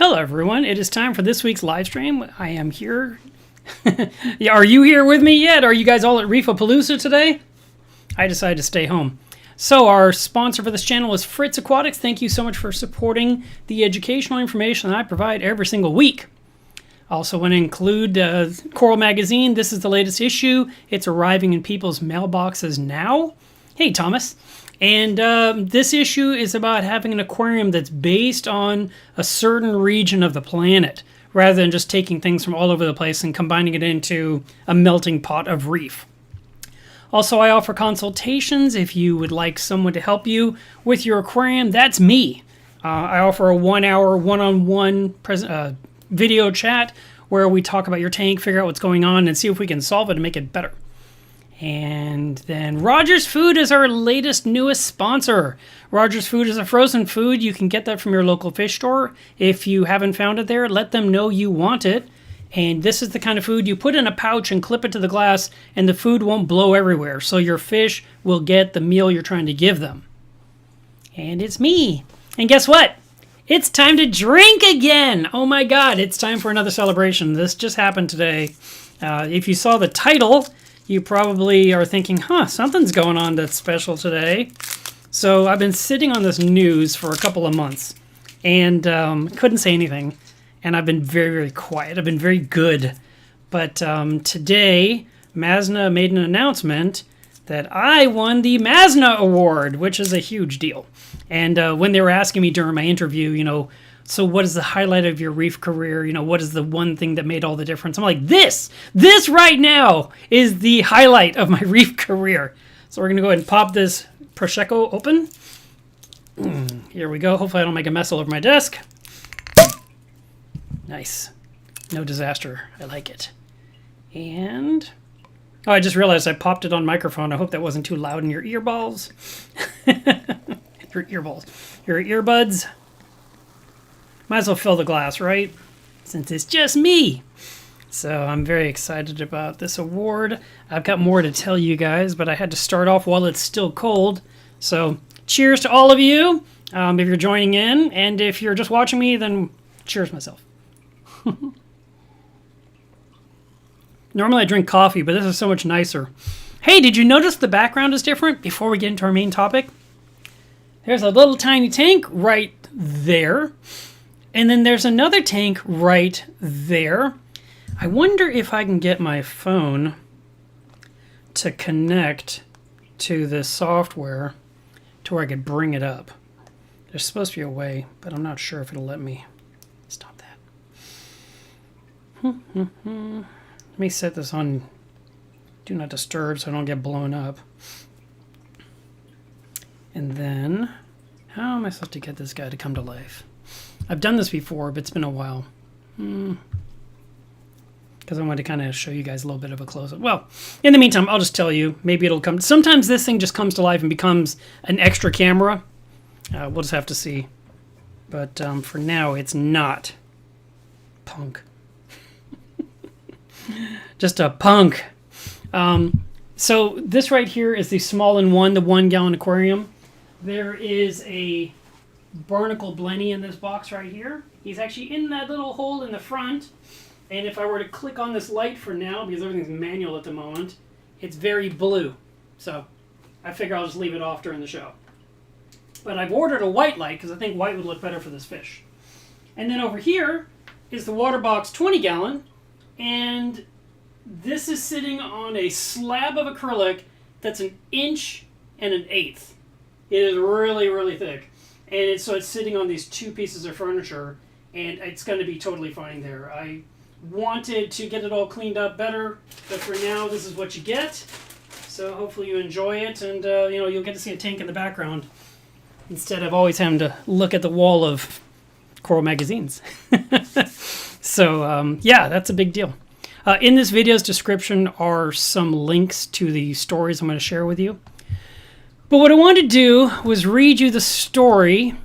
Hello everyone, it is time for this week's live stream. I am here. Yeah, are you here with me yet? Are you guys all at Reefapalooza today? I decided to stay home. So our sponsor for this channel is Fritz Aquatics. Thank you so much for supporting the educational information that I provide every single week. I also want to include Coral Magazine. This is the latest issue. It's arriving in people's mailboxes now. Hey Thomas. And this issue is about having an aquarium that's based on a certain region of the planet, rather than just taking things from all over the place and combining it into a melting pot of reef. Also, I offer consultations if you would like someone to help you with your aquarium. That's me. I offer a 1-hour one-on-one video chat where we talk about your tank, figure out what's going on, and see if we can solve it and make it better. And then Rogers Food is our latest, newest sponsor. Rogers Food is a frozen food. You can get that from your local fish store. If you haven't found it there, let them know you want it. And this is the kind of food you put in a pouch and clip it to the glass, and the food won't blow everywhere. So your fish will get the meal you're trying to give them. And it's me. And guess what? It's time to drink again. Oh my God, it's time for another celebration. This just happened today. If you saw the title, you probably are thinking, something's going on that's special today. So I've been sitting on this news for a couple of months and couldn't say anything. And I've been very, very quiet. I've been very good. But today, MASNA made an announcement that I won the MASNA Award, which is a huge deal. And when they were asking me during my interview, so what is the highlight of your reef career? What is the one thing that made all the difference? I'm like, this right now is the highlight of my reef career. So we're going to go ahead and pop this Prosecco open. Here we go. Hopefully I don't make a mess all over my desk. Nice. No disaster. I like it. And I just realized I popped it on microphone. I hope that wasn't too loud in your earballs. Your earbuds. Might as well fill the glass, right? Since it's just me. So I'm very excited about this award. I've got more to tell you guys, but I had to start off while it's still cold. So cheers to all of you if you're joining in. And if you're just watching me, then cheers myself. Normally I drink coffee, but this is so much nicer. Hey, did you notice the background is different before we get into our main topic? There's a little tiny tank right there. And then there's another tank right there. I wonder if I can get my phone to connect to this software to where I could bring it up. There's supposed to be a way, but I'm not sure if it'll let me. Stop that. Let me set this on Do Not Disturb so I don't get blown up. And then, how am I supposed to get this guy to come to life? I've done this before, but it's been a while. Because I wanted to kind of show you guys a little bit of a close-up. Well, in the meantime, I'll just tell you. Maybe it'll come. Sometimes this thing just comes to life and becomes an extra camera. We'll just have to see. But for now, it's not. Punk. Just a punk. So this right here is the small-in-one, the 1-gallon aquarium. There is a barnacle blenny in this box right here. He's actually in that little hole in the front. And if I were to click on this light for now, because everything's manual at the moment, it's very blue. So I figure I'll just leave it off during the show. But I've ordered a white light because I think white would look better for this fish. And then over here is the water box 20-gallon. And this is sitting on a slab of acrylic that's 1 1/8 inches. It is really, really thick. And so it's sitting on these 2 pieces of furniture, and it's going to be totally fine there. I wanted to get it all cleaned up better, but for now, this is what you get. So hopefully you enjoy it, and you'll get to see a tank in the background instead of always having to look at the wall of Coral magazines. So yeah, that's a big deal. In this video's description are some links to the stories I'm going to share with you. But what I wanted to do was read you the story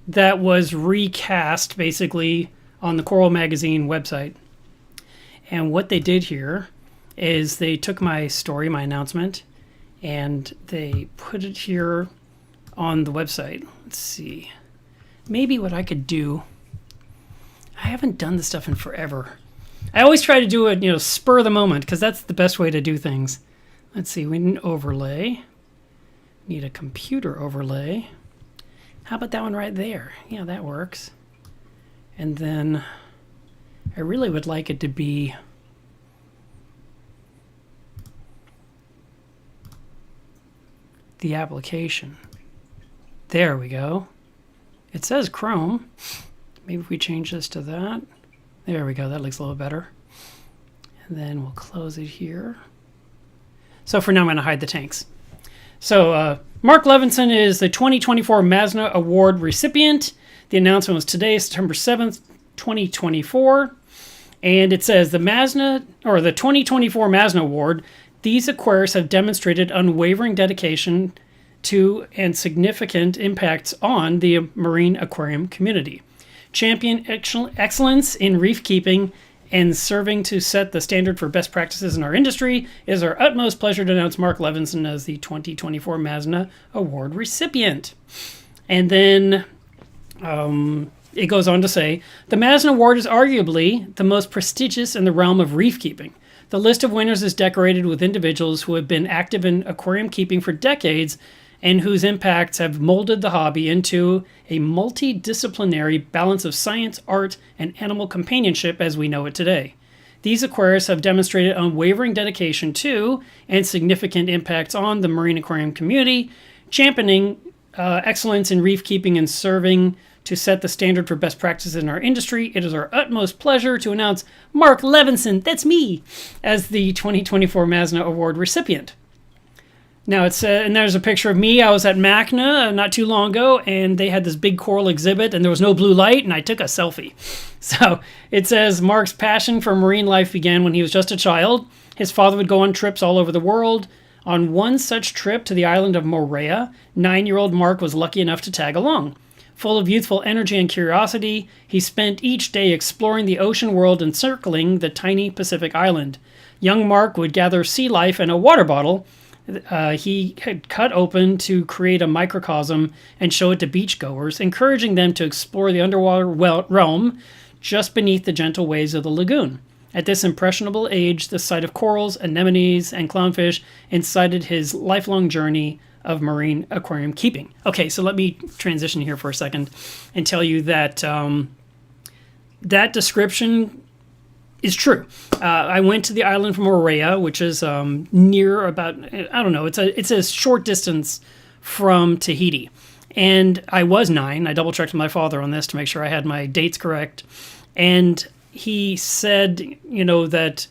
that was recast, basically, on the Coral Magazine website. And what they did here is they took my story, my announcement, and they put it here on the website. Let's see. Maybe what I could do I haven't done this stuff in forever. I always try to do it, spur of the moment, because that's the best way to do things. Let's see, we need an overlay. Need a computer overlay. How about that one right there? Yeah, that works. And then I really would like it to be the application. There we go. It says Chrome. Maybe if we change this to that. There we go. That looks a little better. And then we'll close it here. So for now, I'm going to hide the tanks. So Mark Levinson is the 2024 MASNA Award recipient. The announcement was today, September 7th, 2024. And it says the 2024 MASNA Award, these aquarists have demonstrated unwavering dedication to and significant impacts on the marine aquarium community. Champion excellence in reef keeping and serving to set the standard for best practices in our industry. It is our utmost pleasure to announce Mark Levinson as the 2024 MASNA Award recipient. And then it goes on to say, the MASNA Award is arguably the most prestigious in the realm of reef keeping. The list of winners is decorated with individuals who have been active in aquarium keeping for decades and whose impacts have molded the hobby into a multidisciplinary balance of science, art, and animal companionship as we know it today. These aquarists have demonstrated unwavering dedication to and significant impacts on the marine aquarium community, championing excellence in reef keeping and serving to set the standard for best practices in our industry. It is our utmost pleasure to announce Mark Levinson, that's me, as the 2024 MASNA Award recipient. Now it's and there's a picture of me. I was at MASNA not too long ago, and they had this big coral exhibit, and there was no blue light, and I took a selfie. So it says Mark's passion for marine life began when he was just a child. His father would go on trips all over the world. On one such trip to the island of Moorea, 9-year-old Mark was lucky enough to tag along. Full of youthful energy and curiosity, he spent each day exploring the ocean world and circling the tiny Pacific island. Young Mark would gather sea life in a water bottle he had cut open to create a microcosm and show it to beachgoers, encouraging them to explore the underwater realm just beneath the gentle waves of the lagoon. At this impressionable age, the sight of corals, anemones, and clownfish incited his lifelong journey of marine aquarium keeping. Okay, so let me transition here for a second and tell you that that description is true. I went to the island from Moorea, which is near about, I don't know, it's a short distance from Tahiti. And I was 9. I double-checked with my father on this to make sure I had my dates correct. And he said, that,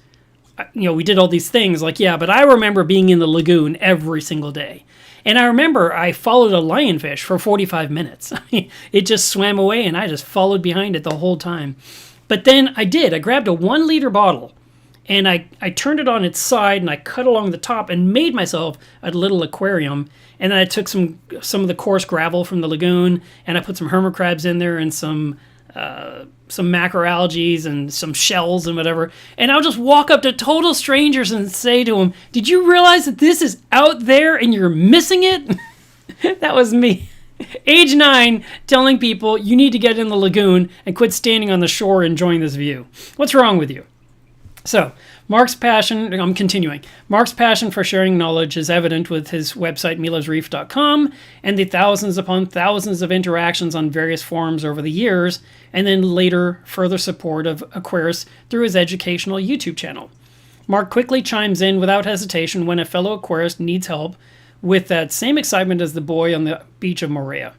we did all these things. Like, yeah, but I remember being in the lagoon every single day. And I remember I followed a lionfish for 45 minutes. It just swam away, and I just followed behind it the whole time. But then I grabbed a 1-liter bottle, and I turned it on its side, and I cut along the top and made myself a little aquarium. And then I took some of the coarse gravel from the lagoon, and I put some hermit crabs in there and some macroalgae and some shells and whatever. And I'll just walk up to total strangers and say to them, "Did you realize that this is out there and you're missing it?" That was me. Age 9, telling people you need to get in the lagoon and quit standing on the shore enjoying this view. What's wrong with you? So, Mark's passion, I'm continuing. Mark's passion for sharing knowledge is evident with his website, melovesreef.com, and the thousands upon thousands of interactions on various forums over the years, and then later further support of aquarists through his educational YouTube channel. Mark quickly chimes in without hesitation when a fellow aquarist needs help, with that same excitement as the boy on the beach of Moorea.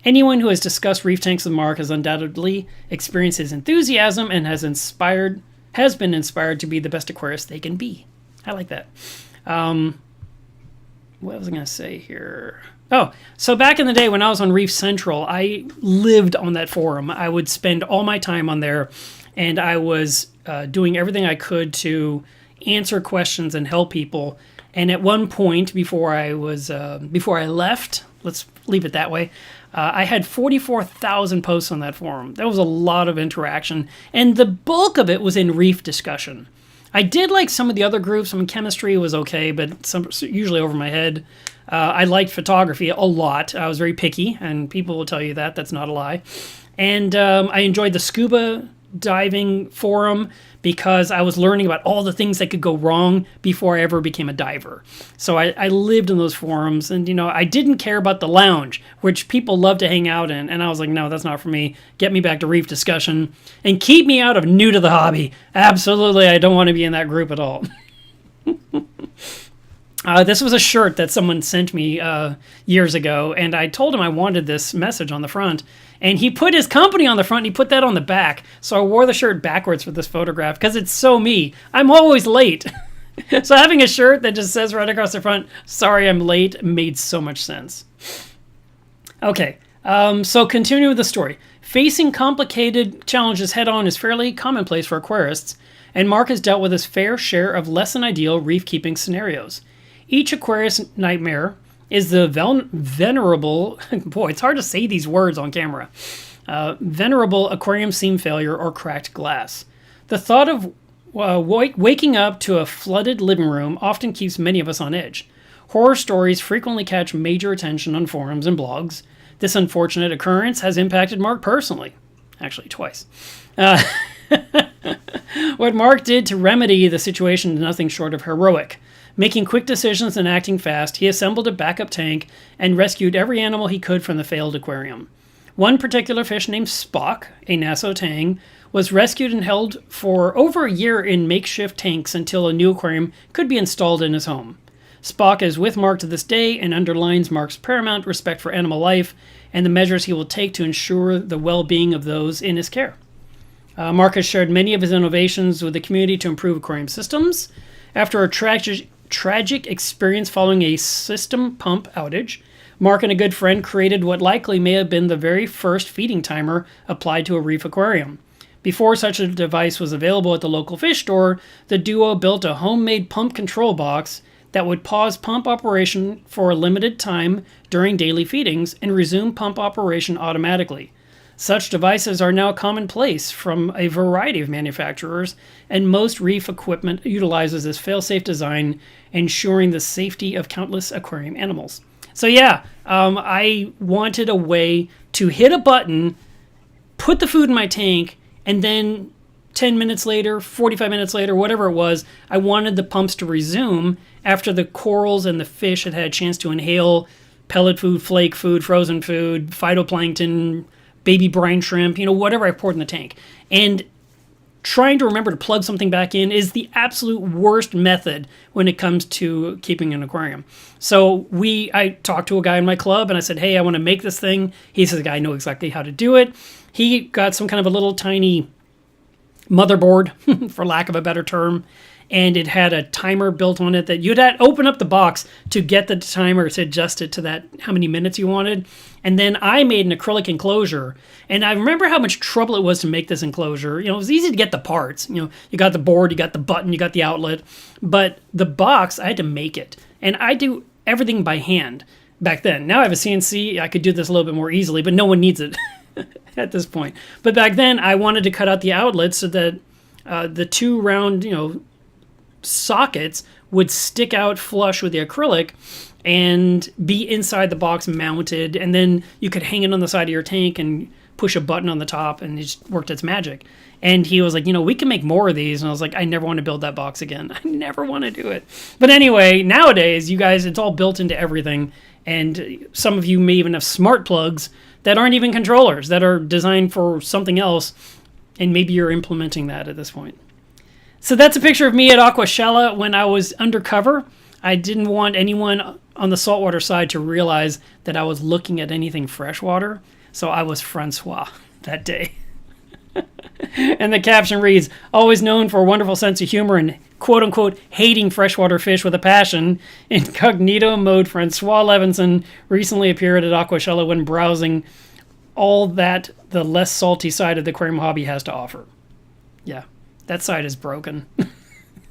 Anyone who has discussed reef tanks with Mark has undoubtedly experienced his enthusiasm and has been inspired to be the best aquarist they can be. I like that. What was I going to say here? Oh, so back in the day when I was on Reef Central, I lived on that forum. I would spend all my time on there, and I was doing everything I could to answer questions and help people. And at one point, before I left, let's leave it that way, I had 44,000 posts on that forum. That was a lot of interaction, and the bulk of it was in reef discussion. I did like some of the other groups. I mean, chemistry was okay, but usually over my head. I liked photography a lot. I was very picky, and people will tell you that. That's not a lie. And I enjoyed the scuba diving forum because I was learning about all the things that could go wrong before I ever became a diver. So I lived in those forums, and I didn't care about the lounge, which people love to hang out in, and I was like, no, that's not for me. Get me back to reef discussion and keep me out of new to the hobby. Absolutely, I don't want to be in that group at all. This was a shirt that someone sent me years ago, and I told him I wanted this message on the front, and he put his company on the front, and he put that on the back, so I wore the shirt backwards for this photograph, because it's so me. I'm always late. So having a shirt that just says right across the front, sorry I'm late, made so much sense. Okay, so continuing with the story. Facing complicated challenges head-on is fairly commonplace for aquarists, and Mark has dealt with his fair share of less than ideal reef-keeping scenarios. Each Aquarius nightmare is the venerable, boy, it's hard to say these words on camera, venerable aquarium seam failure or cracked glass. The thought of waking up to a flooded living room often keeps many of us on edge. Horror stories frequently catch major attention on forums and blogs. This unfortunate occurrence has impacted Mark personally, actually twice. What Mark did to remedy the situation is nothing short of heroic. Making quick decisions and acting fast, he assembled a backup tank and rescued every animal he could from the failed aquarium. One particular fish named Spock, a Nassau tang, was rescued and held for over a year in makeshift tanks until a new aquarium could be installed in his home. Spock is with Mark to this day and underlines Mark's paramount respect for animal life and the measures he will take to ensure the well-being of those in his care. Mark has shared many of his innovations with the community to improve aquarium systems. After a tragic experience following a system pump outage, Mark and a good friend created what likely may have been the very first feeding timer applied to a reef aquarium. Before such a device was available at the local fish store, the duo built a homemade pump control box that would pause pump operation for a limited time during daily feedings and resume pump operation automatically. Such devices are now commonplace from a variety of manufacturers, and most reef equipment utilizes this fail-safe design, ensuring the safety of countless aquarium animals. So yeah, I wanted a way to hit a button, put the food in my tank, and then 10 minutes later, 45 minutes later, whatever it was, I wanted the pumps to resume after the corals and the fish had had a chance to inhale pellet food, flake food, frozen food, phytoplankton, baby brine shrimp, whatever I poured in the tank. And trying to remember to plug something back in is the absolute worst method when it comes to keeping an aquarium. So I talked to a guy in my club and I said, hey, I want to make this thing. He says, I know exactly how to do it. He got some kind of a little tiny motherboard, for lack of a better term, and it had a timer built on it that you'd have to open up the box to get the timer to adjust it to that, how many minutes you wanted. And then I made an acrylic enclosure, and I remember how much trouble it was to make this enclosure. It was easy to get the parts. You got the board, you got the button, you got the outlet, but the box, I had to make it. And I do everything by hand back then. Now I have a CNC, I could do this a little bit more easily, but no one needs it at this point. But back then, I wanted to cut out the outlets so that the two round, sockets would stick out flush with the acrylic and be inside the box mounted, and then you could hang it on the side of your tank and push a button on the top, and it just worked its magic. And he was like, we can make more of these. And I was like, I never want to build that box again. I never want to do it. But anyway, nowadays, you guys, it's all built into everything. And some of you may even have smart plugs that aren't even controllers, that are designed for something else. And maybe you're implementing that at this point. So that's a picture of me at Aquashella when I was undercover. I didn't want anyone on the saltwater side to realize that I was looking at anything freshwater. So I was Francois that day. And the caption reads, always known for a wonderful sense of humor and quote-unquote hating freshwater fish with a passion, incognito mode Francois Levinson recently appeared at Aquashella when browsing all that the less salty side of the aquarium hobby has to offer. Yeah. That side is broken.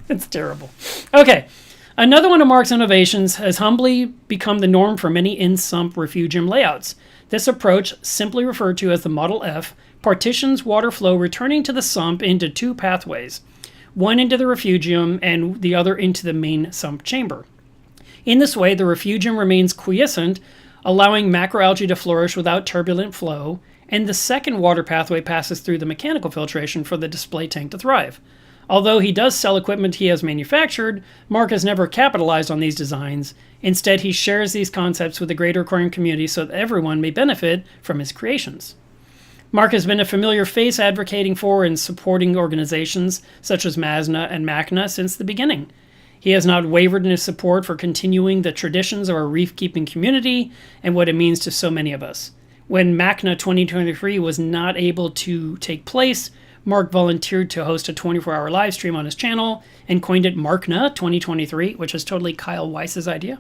It's terrible. Okay. Another one of Mark's innovations has humbly become the norm for many in-sump refugium layouts. This approach, simply referred to as the Model F, partitions water flow returning to the sump into two pathways, one into the refugium and the other into the main sump chamber. In this way, the refugium remains quiescent, allowing macroalgae to flourish without turbulent flow, and the second water pathway passes through the mechanical filtration for the display tank to thrive. Although he does sell equipment he has manufactured, Mark has never capitalized on these designs. Instead, he shares these concepts with the greater aquarium community so that everyone may benefit from his creations. Mark has been a familiar face advocating for and supporting organizations such as MASNA and MACNA since the beginning. He has not wavered in his support for continuing the traditions of our reef-keeping community and what it means to so many of us. When MACNA 2023 was not able to take place, Mark volunteered to host a 24-hour live stream on his channel and coined it MARCNA 2023, which is totally Kyle Weiss's idea,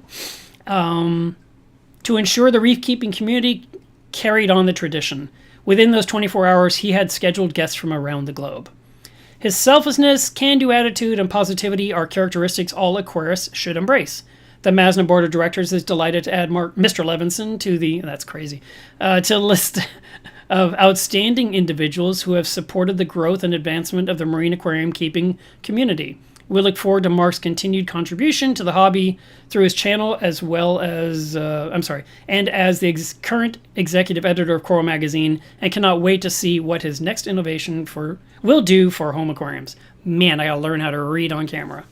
to ensure the reef-keeping community carried on the tradition. Within those 24 hours, he had scheduled guests from around the globe. His selflessness, can-do attitude, and positivity are characteristics all aquarists should embrace. The MASNA Board of Directors is delighted to add Mr. Levinson to the list of outstanding individuals who have supported the growth and advancement of the marine aquarium keeping community. We look forward to Mark's continued contribution to the hobby through his channel, as well as, and as the current executive editor of Coral Magazine, and cannot wait to see what his next innovation will do for home aquariums. Man, I gotta learn how to read on camera.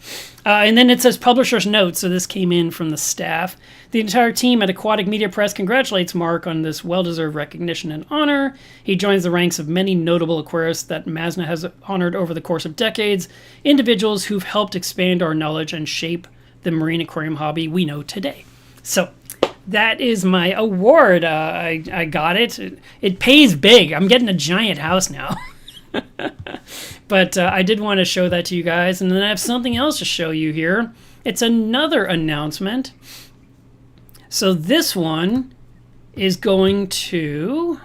And then it says publisher's note, so this came in from the staff. The entire team at Aquatic Media Press congratulates Mark on this well-deserved recognition and honor. He joins the ranks of many notable aquarists that MASNA has honored over the course of decades, individuals who've helped expand our knowledge and shape the marine aquarium hobby we know today. So that is my award. I got it. It pays big. I'm getting a giant house now. But I did want to show that to you guys, and then I have something else to show you here. It's another announcement. So this one is going to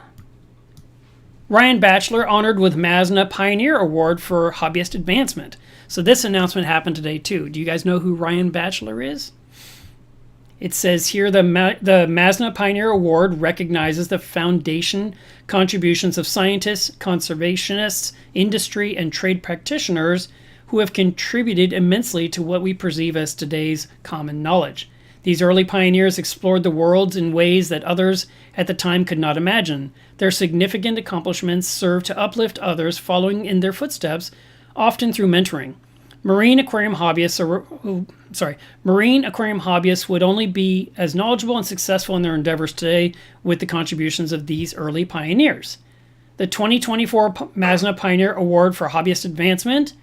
Ryan Batchelor, honored with MASNA Pioneer Award for Hobbyist Advancement. So this announcement happened today too. Do you guys know who Ryan Batchelor is? It says here the MASNA Pioneer Award recognizes the foundation contributions of scientists, conservationists, industry, and trade practitioners who have contributed immensely to what we perceive as today's common knowledge. These early pioneers explored the world in ways that others at the time could not imagine. Their significant accomplishments serve to uplift others following in their footsteps, often through mentoring. Marine aquarium hobbyists would only be as knowledgeable and successful in their endeavors today with the contributions of these early pioneers. The 2024 MASNA Pioneer Award for Hobbyist Advancement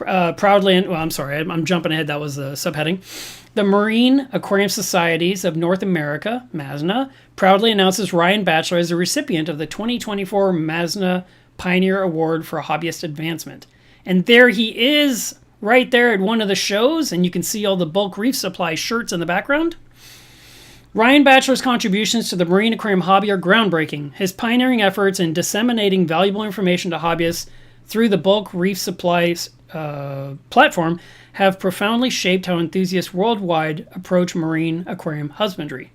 I'm jumping ahead. That was the subheading. The Marine Aquarium Societies of North America, MASNA, proudly announces Ryan Batchelor as a recipient of the 2024 MASNA Pioneer Award for Hobbyist Advancement. And there he is, right there at one of the shows, and you can see all the bulk reef supply shirts in the background. Ryan Batchelor's contributions to the marine aquarium hobby are groundbreaking. His pioneering efforts in disseminating valuable information to hobbyists through the bulk reef supplies platform have profoundly shaped how enthusiasts worldwide approach marine aquarium husbandry.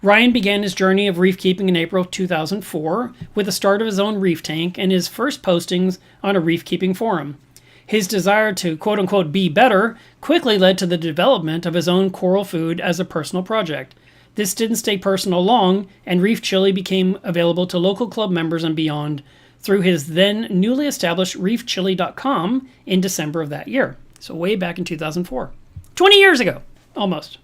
Ryan began his journey of reef keeping in April 2004 with the start of his own reef tank and his first postings on a reef keeping forum. His desire to quote-unquote be better quickly led to the development of his own coral food as a personal project. This didn't stay personal long, and Reef Chili became available to local club members and beyond through his then newly established reefchili.com in December of that year. So way back in 2004. 20 years ago, almost.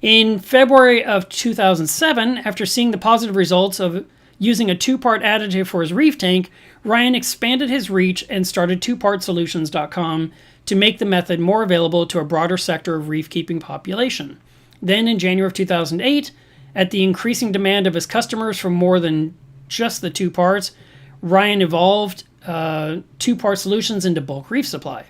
In February of 2007, after seeing the positive results of using a two-part additive for his reef tank, Ryan expanded his reach and started twopartsolutions.com to make the method more available to a broader sector of reef-keeping population. Then in January of 2008, at the increasing demand of his customers for more than just the two parts, Ryan evolved two-part solutions into bulk reef supply.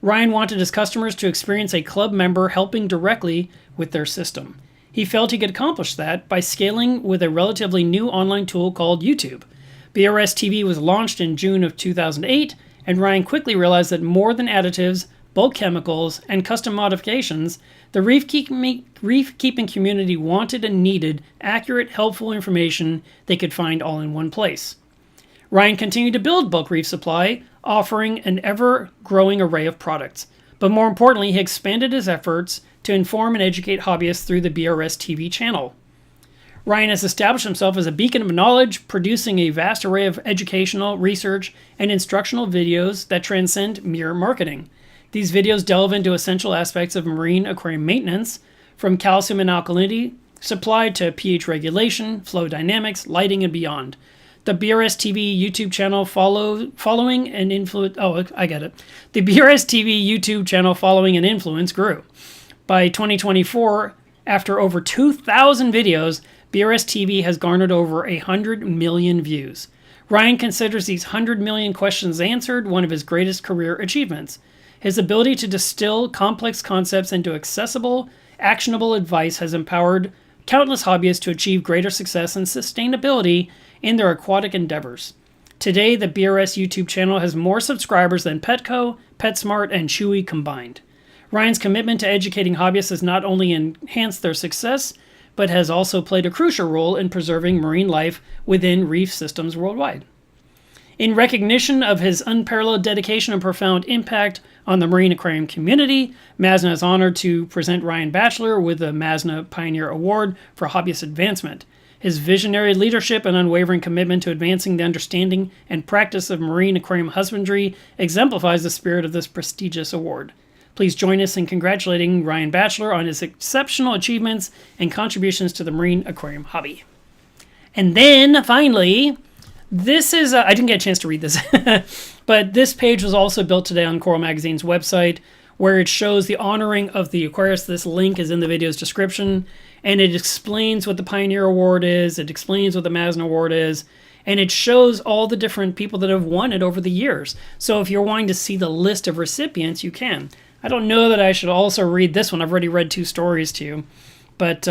Ryan wanted his customers to experience a club member helping directly with their system. He felt he could accomplish that by scaling with a relatively new online tool called YouTube. BRS TV was launched in June of 2008, and Ryan quickly realized that more than additives, bulk chemicals, and custom modifications, the reef-keeping community wanted and needed accurate, helpful information they could find all in one place. Ryan continued to build bulk reef supply, offering an ever-growing array of products. But more importantly, he expanded his efforts to inform and educate hobbyists through the BRS TV channel. Ryan has established himself as a beacon of knowledge, producing a vast array of educational, research, and instructional videos that transcend mere marketing. These videos delve into essential aspects of marine aquarium maintenance, from calcium and alkalinity supply to pH regulation, flow dynamics, lighting, and beyond. The BRS TV YouTube channel following an influence. Oh, I get it. The BRS TV YouTube channel following an influence grew. By 2024, after over 2,000 videos, BRS TV has garnered over 100 million views. Ryan considers these 100 million questions answered one of his greatest career achievements. His ability to distill complex concepts into accessible, actionable advice has empowered countless hobbyists to achieve greater success and sustainability in their aquatic endeavors. Today, the BRS YouTube channel has more subscribers than Petco, PetSmart, and Chewy combined. Ryan's commitment to educating hobbyists has not only enhanced their success, but has also played a crucial role in preserving marine life within reef systems worldwide. In recognition of his unparalleled dedication and profound impact on the marine aquarium community, MASNA is honored to present Ryan Batchelor with the MASNA Pioneer Award for Hobbyist Advancement. His visionary leadership and unwavering commitment to advancing the understanding and practice of marine aquarium husbandry exemplifies the spirit of this prestigious award. Please join us in congratulating Ryan Batchelor on his exceptional achievements and contributions to the marine aquarium hobby. And then, finally, this is, I didn't get a chance to read this, but this page was also built today on Coral Magazine's website, where it shows the honoring of the aquarists. This link is in the video's description, and it explains what the Pioneer Award is, it explains what the MASNA Award is, and it shows all the different people that have won it over the years. So if you're wanting to see the list of recipients, you can. I don't know that I should also read this one. I've already read 2 stories to you, but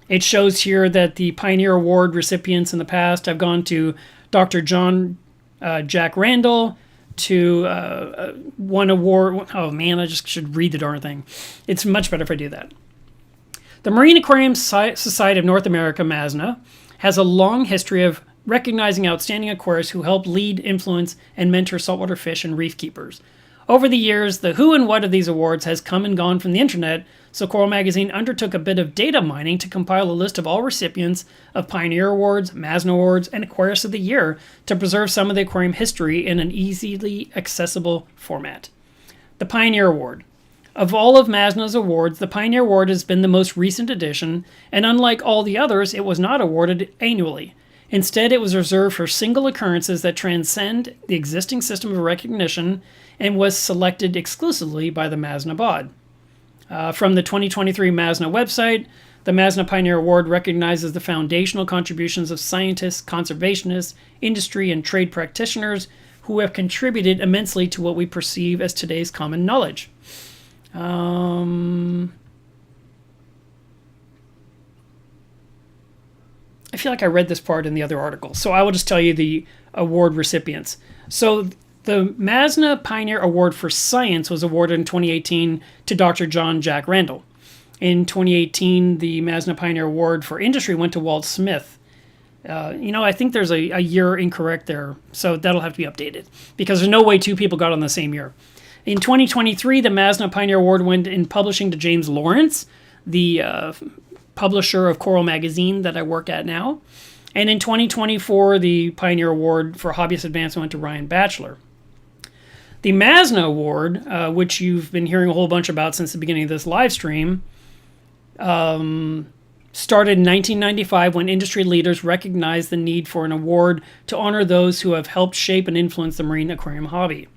it shows here that the Pioneer Award recipients in the past have gone to Dr. John Jack Randall, to one award. Oh man, I just should read the darn thing. It's much better if I do that. The Marine Aquarium Society of North America, MASNA, has a long history of recognizing outstanding aquarists who help lead, influence, and mentor saltwater fish and reef keepers. Over the years, the who and what of these awards has come and gone from the internet, so Coral Magazine undertook a bit of data mining to compile a list of all recipients of Pioneer Awards, MASNA Awards, and Aquarius of the Year to preserve some of the aquarium history in an easily accessible format. The Pioneer Award. Of all of MASNA's awards, the Pioneer Award has been the most recent addition, and unlike all the others, it was not awarded annually. Instead, it was reserved for single occurrences that transcend the existing system of recognition and was selected exclusively by the MASNA BOD. From the 2023 MASNA website, the MASNA Pioneer Award recognizes the foundational contributions of scientists, conservationists, industry, and trade practitioners who have contributed immensely to what we perceive as today's common knowledge. I feel like I read this part in the other article, so I will just tell you the award recipients. So the MASNA Pioneer Award for Science was awarded in 2018 to Dr. John Jack Randall. In 2018, the MASNA Pioneer Award for Industry went to Walt Smith. I think there's a year incorrect there, so that'll have to be updated, because there's no way 2 people got on the same year. In 2023, the MASNA Pioneer Award went in publishing to James Lawrence, the publisher of Coral Magazine that I work at now. And in 2024, the Pioneer Award for Hobbyist Advancement went to Ryan Batchelor. The MASNA Award, which you've been hearing a whole bunch about since the beginning of this live stream, started in 1995 when industry leaders recognized the need for an award to honor those who have helped shape and influence the marine aquarium hobby.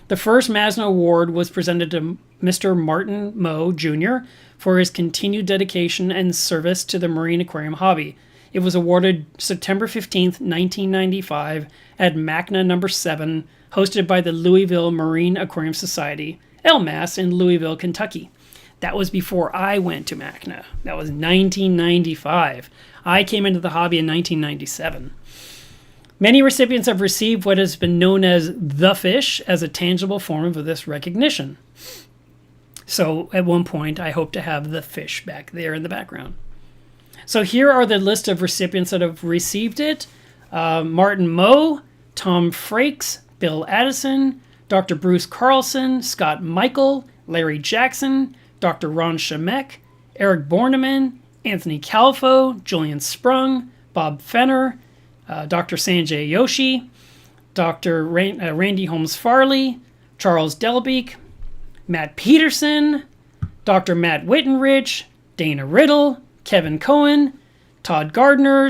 The first MASNA Award was presented to Mr. Martin Moe, Jr. for his continued dedication and service to the marine aquarium hobby. It was awarded September 15th, 1995 at MACNA No. 7, hosted by the Louisville Marine Aquarium Society, LMAS, in Louisville, Kentucky. That was before I went to MACNA. That was 1995. I came into the hobby in 1997. Many recipients have received what has been known as the fish as a tangible form of this recognition. So at one point, I hope to have the fish back there in the background. So here are the list of recipients that have received it. Martin Moe, Tom Frakes, Bill Addison, Dr. Bruce Carlson, Scott Michael, Larry Jackson, Dr. Ron Shemek, Eric Borneman, Anthony Calfo, Julian Sprung, Bob Fenner, Dr. Sanjay Yoshi, Dr. Randy Holmes Farley, Charles Delbeek, Matt Peterson, Dr. Matt Wittenrich, Dana Riddle, Kevin Cohen, Todd Gardner,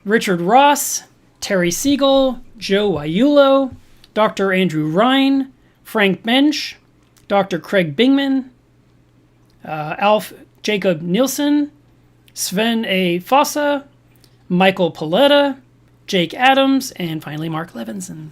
Richard Ross, Terry Siegel, Joe Ayulo, Dr. Andrew Ryan, Frank Bench, Dr. Craig Bingman, Alf Jacob Nielsen, Sven A. Fossa, Michael Paletta, Jake Adams, and finally Mark Levinson.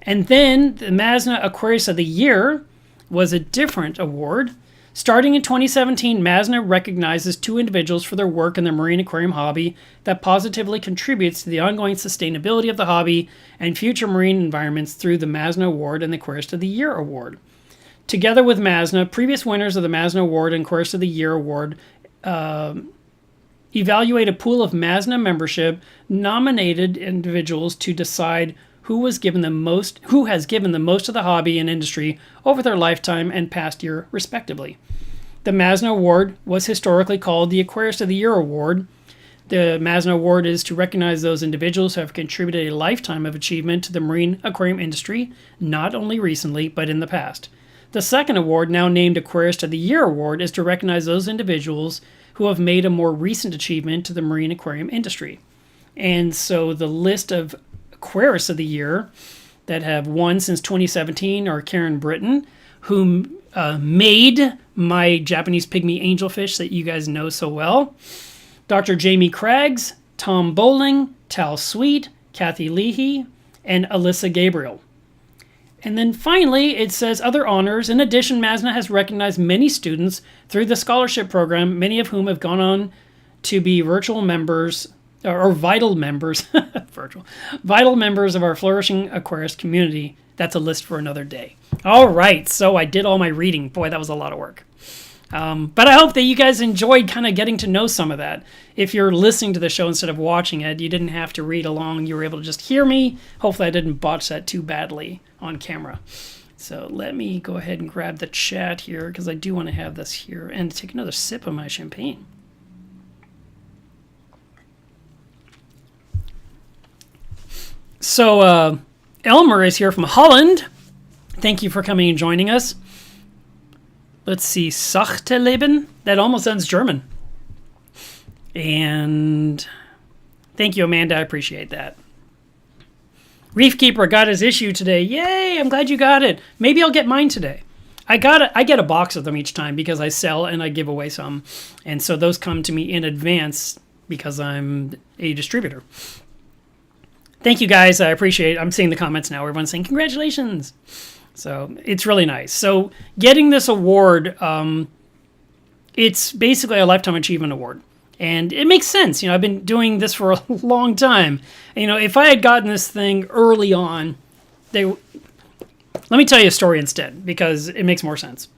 And then the MASNA Aquarius of the Year was a different award. Starting in 2017, MASNA recognizes 2 individuals for their work in the marine aquarium hobby that positively contributes to the ongoing sustainability of the hobby and future marine environments through the MASNA Award and the Aquarist of the Year Award. Together with MASNA, previous winners of the MASNA Award and Aquarist of the Year Award evaluate a pool of MASNA membership nominated individuals to decide who has given the most to the hobby and industry over their lifetime and past year, respectively. The MASNA Award was historically called the Aquarist of the Year Award. The MASNA Award is to recognize those individuals who have contributed a lifetime of achievement to the marine aquarium industry, not only recently, but in the past. The second award, now named Aquarist of the Year Award, is to recognize those individuals who have made a more recent achievement to the marine aquarium industry. And so the list of Aquarists of the Year that have won since 2017 are Karen Britton, who made my Japanese pygmy angelfish that you guys know so well, Dr. Jamie Craggs, Tom Bowling, Tal Sweet, Kathy Leahy, and Alyssa Gabriel. And then finally, it says other honors. In addition, MASNA has recognized many students through the scholarship program, many of whom have gone on to be virtual members or vital members, vital members of our flourishing aquarist community. That's a list for another day. All right, so I did all my reading. Boy, that was a lot of work. But I hope that you guys enjoyed kind of getting to know some of that. If you're listening to the show instead of watching it, you didn't have to read along. You were able to just hear me. Hopefully I didn't botch that too badly on camera. So let me go ahead and grab the chat here because I do want to have this here and take another sip of my champagne. So Elmer is here from Holland. Thank you for coming and joining us. Let's see, Sachteleben. That almost sounds German. And thank you, Amanda. I appreciate that. Reefkeeper got his issue today. Yay! I'm glad you got it. Maybe I'll get mine today. I get a box of them each time because I sell and I give away some. And so those come to me in advance because I'm a distributor. Thank you, guys. I appreciate it. I'm seeing the comments now. Everyone's saying congratulations. So it's really nice. So getting this award, it's basically a Lifetime Achievement Award. And it makes sense. I've been doing this for a long time. If I had gotten this thing early on, let me tell you a story instead, because it makes more sense.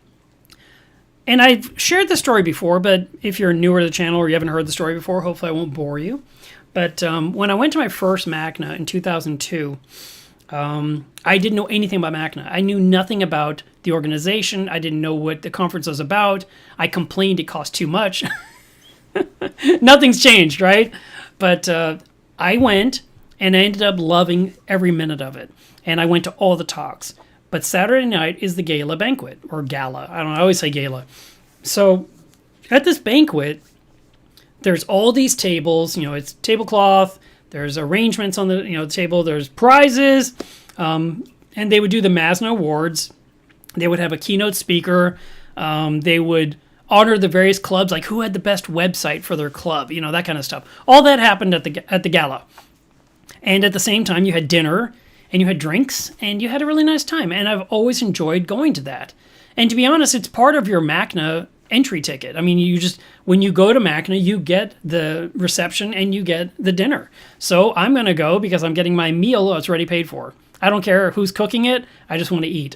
And I've shared the story before, but if you're newer to the channel or you haven't heard the story before, hopefully I won't bore you. But when I went to my first MACNA in 2002, I didn't know anything about MACNA. I knew nothing about the organization. I didn't know what the conference was about. I complained it cost too much. Nothing's changed, right? But I went, and I ended up loving every minute of it. And I went to all the talks. But Saturday night is the gala banquet, or gala. I don't know, I always say gala. So at this banquet, there's all these tables. It's tablecloth. There's arrangements on the table. There's prizes. And they would do the MASNA Awards. They would have a keynote speaker. They would honor the various clubs, like who had the best website for their club, that kind of stuff. All that happened at the gala. And at the same time, you had dinner, and you had drinks, and you had a really nice time. And I've always enjoyed going to that. And to be honest, it's part of your MACNA entry ticket. I mean, when you go to MACNA, you get the reception and you get the dinner. So I'm going to go because I'm getting my meal that's already paid for. I don't care who's cooking it. I just want to eat.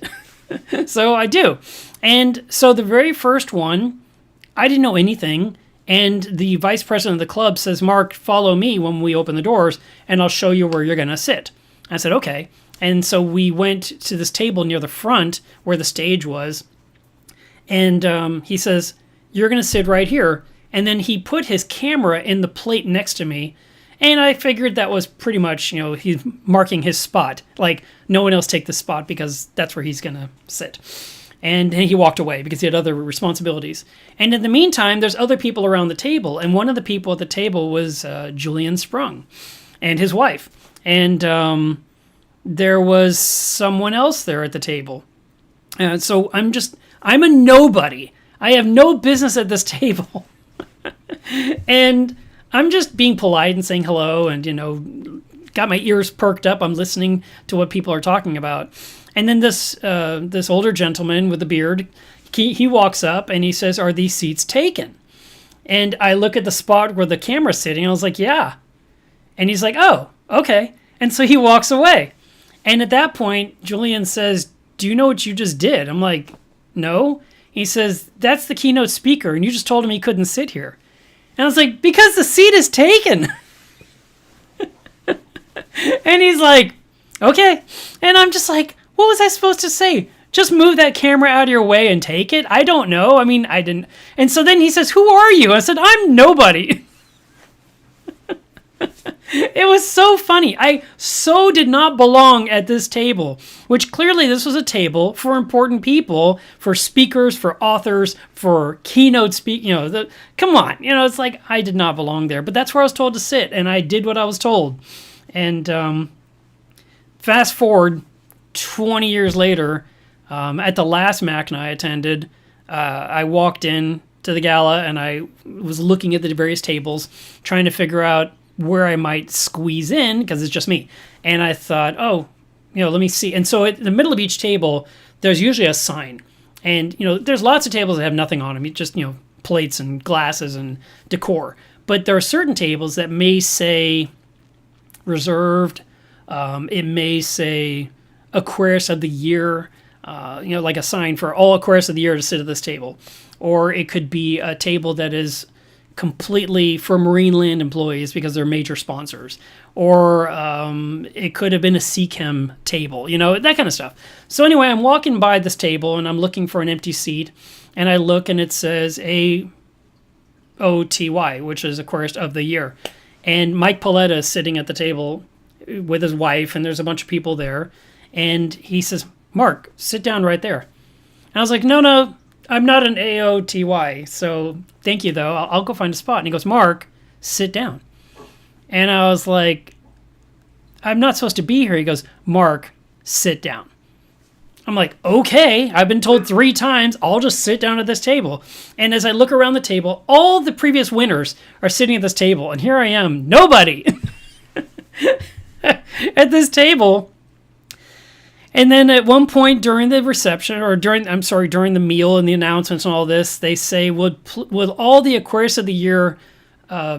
So I do. And so the very first one, I didn't know anything. And the vice president of the club says, Mark, follow me when we open the doors and I'll show you where you're going to sit. I said, okay. And so we went to this table near the front where the stage was. And he says, you're going to sit right here. And then he put his camera in the plate next to me. And I figured that was pretty much, he's marking his spot. Like, no one else take this spot because that's where he's going to sit. And he walked away because he had other responsibilities. And in the meantime, there's other people around the table. And one of the people at the table was Julian Sprung and his wife. And there was someone else there at the table. So I'm a nobody. I have no business at this table. And I'm just being polite and saying hello and, got my ears perked up. I'm listening to what people are talking about. And then this older gentleman with the beard, he walks up and he says, "Are these seats taken?" And I look at the spot where the camera's sitting. I was like, "Yeah." And he's like, "Oh, okay." And so he walks away. And at that point, Julian says, "Do you know what you just did?" I'm like, "No." He says, "That's the keynote speaker, and you just told him he couldn't sit here." And I was like, "Because the seat is taken." And he's like, "Okay." And I'm just like, what was I supposed to say? Just move that camera out of your way and take it? I don't know. I mean, I didn't. And so then he says, "Who are you?" I said, "I'm nobody." It was so funny. I so did not belong at this table, which clearly this was a table for important people, for speakers, for authors, for keynote come on. It's like I did not belong there, but that's where I was told to sit, and I did what I was told. And fast forward 20 years later, at the last MACNA I attended, I walked in to the gala and I was looking at the various tables, trying to figure out where I might squeeze in because it's just me. And I thought, let me see. And so at the middle of each table, there's usually a sign. And, there's lots of tables that have nothing on them, just, plates and glasses and decor. But there are certain tables that may say reserved. It may say Aquarius of the Year, like a sign for all Aquarius of the Year to sit at this table. Or it could be a table that is completely for Marineland employees because they're major sponsors. Or it could have been a CChem table, that kind of stuff. So anyway, I'm walking by this table and I'm looking for an empty seat. And I look and it says AOTY, which is Aquarius of the Year. And Mike Paletta is sitting at the table with his wife, and there's a bunch of people there. And he says, "Mark, sit down right there." And I was like, no, I'm not an AOTY. So thank you, though. I'll go find a spot. And he goes, "Mark, sit down." And I was like, "I'm not supposed to be here." He goes, "Mark, sit down." I'm like, "Okay, I've been told 3 times, I'll just sit down at this table." And as I look around the table, all the previous winners are sitting at this table. And here I am, nobody at this table. And then at one point during the reception, or during the meal and the announcements and all this, they say, would all the Aquarius of the Year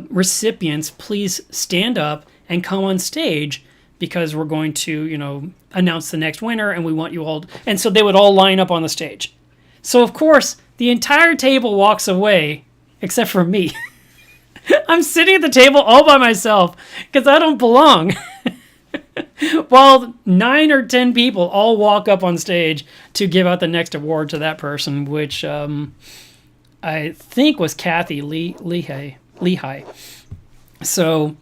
recipients please stand up and come on stage because we're going to, announce the next winner and we want you all. And so they would all line up on the stage. So, of course, the entire table walks away except for me. I'm sitting at the table all by myself because I don't belong. While 9 or 10 people all walk up on stage to give out the next award to that person, which I think was Kathy Lehigh. So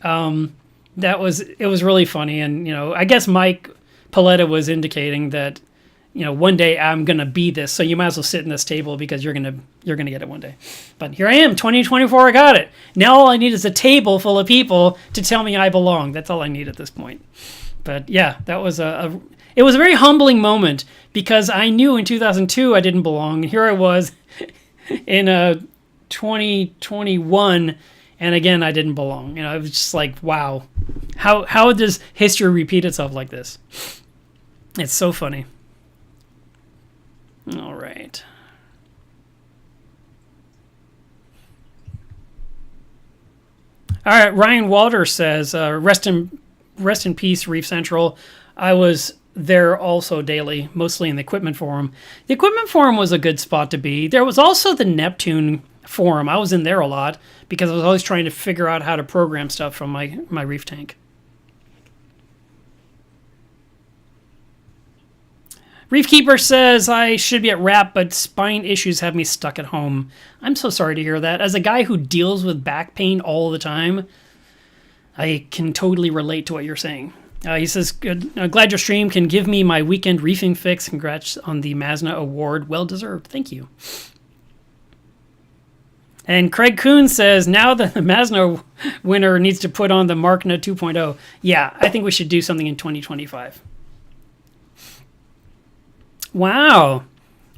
it was really funny. And, I guess Mike Paletta was indicating that, one day I'm going to be this. So you might as well sit in this table because you're going to get it one day. But here I am, 2024, I got it. Now all I need is a table full of people to tell me I belong. That's all I need at this point. But yeah, that was it was a very humbling moment because I knew in 2002 I didn't belong. And here I was in 2021, and again, I didn't belong. It was just like, wow, how does history repeat itself like this? It's so funny. All right. All right, Ryan Walter says, rest in peace, Reef Central. I was there also daily, mostly in the equipment forum. The equipment forum was a good spot to be. There was also the Neptune forum. I was in there a lot because I was always trying to figure out how to program stuff from my reef tank. Reef Keeper says, I should be at RAP, but spine issues have me stuck at home. I'm so sorry to hear that. As a guy who deals with back pain all the time, I can totally relate to what you're saying. He says, glad your stream can give me my weekend reefing fix. Congrats on the MASNA Award. Well deserved. Thank you. And Craig Kuhn says, now that the MASNA winner needs to put on the MARCNA 2.0. Yeah, I think we should do something in 2025. Wow.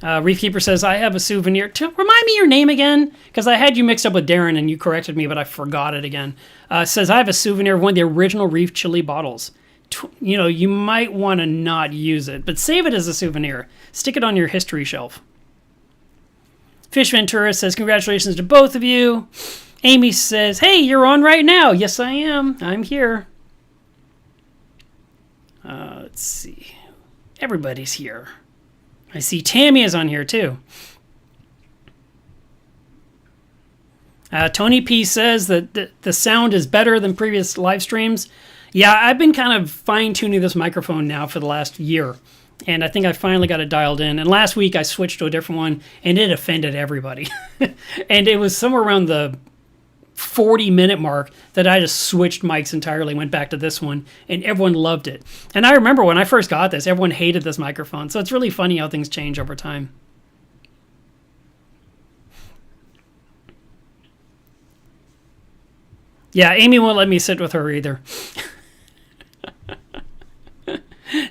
Reef Keeper says, I have a souvenir. Remind me your name again, because I had you mixed up with Darren and you corrected me, but I forgot it again. Says, I have a souvenir of one of the original Reef Chili bottles. You might want to not use it, but save it as a souvenir. Stick it on your history shelf. Fish Ventura says, congratulations to both of you. Amy says, hey, you're on right now. Yes, I am. I'm here. Let's see. Everybody's here. I see Tammy is on here too. Tony P says that the sound is better than previous live streams. Yeah, I've been kind of fine-tuning this microphone now for the last year. And I think I finally got it dialed in. And last week I switched to a different one, and it offended everybody. And it was somewhere around the 40-minute mark that I just switched mics entirely, went back to this one, and everyone loved it. And I remember when I first got this, everyone hated this microphone. So it's really funny how things change over time. Yeah, Amy won't let me sit with her either.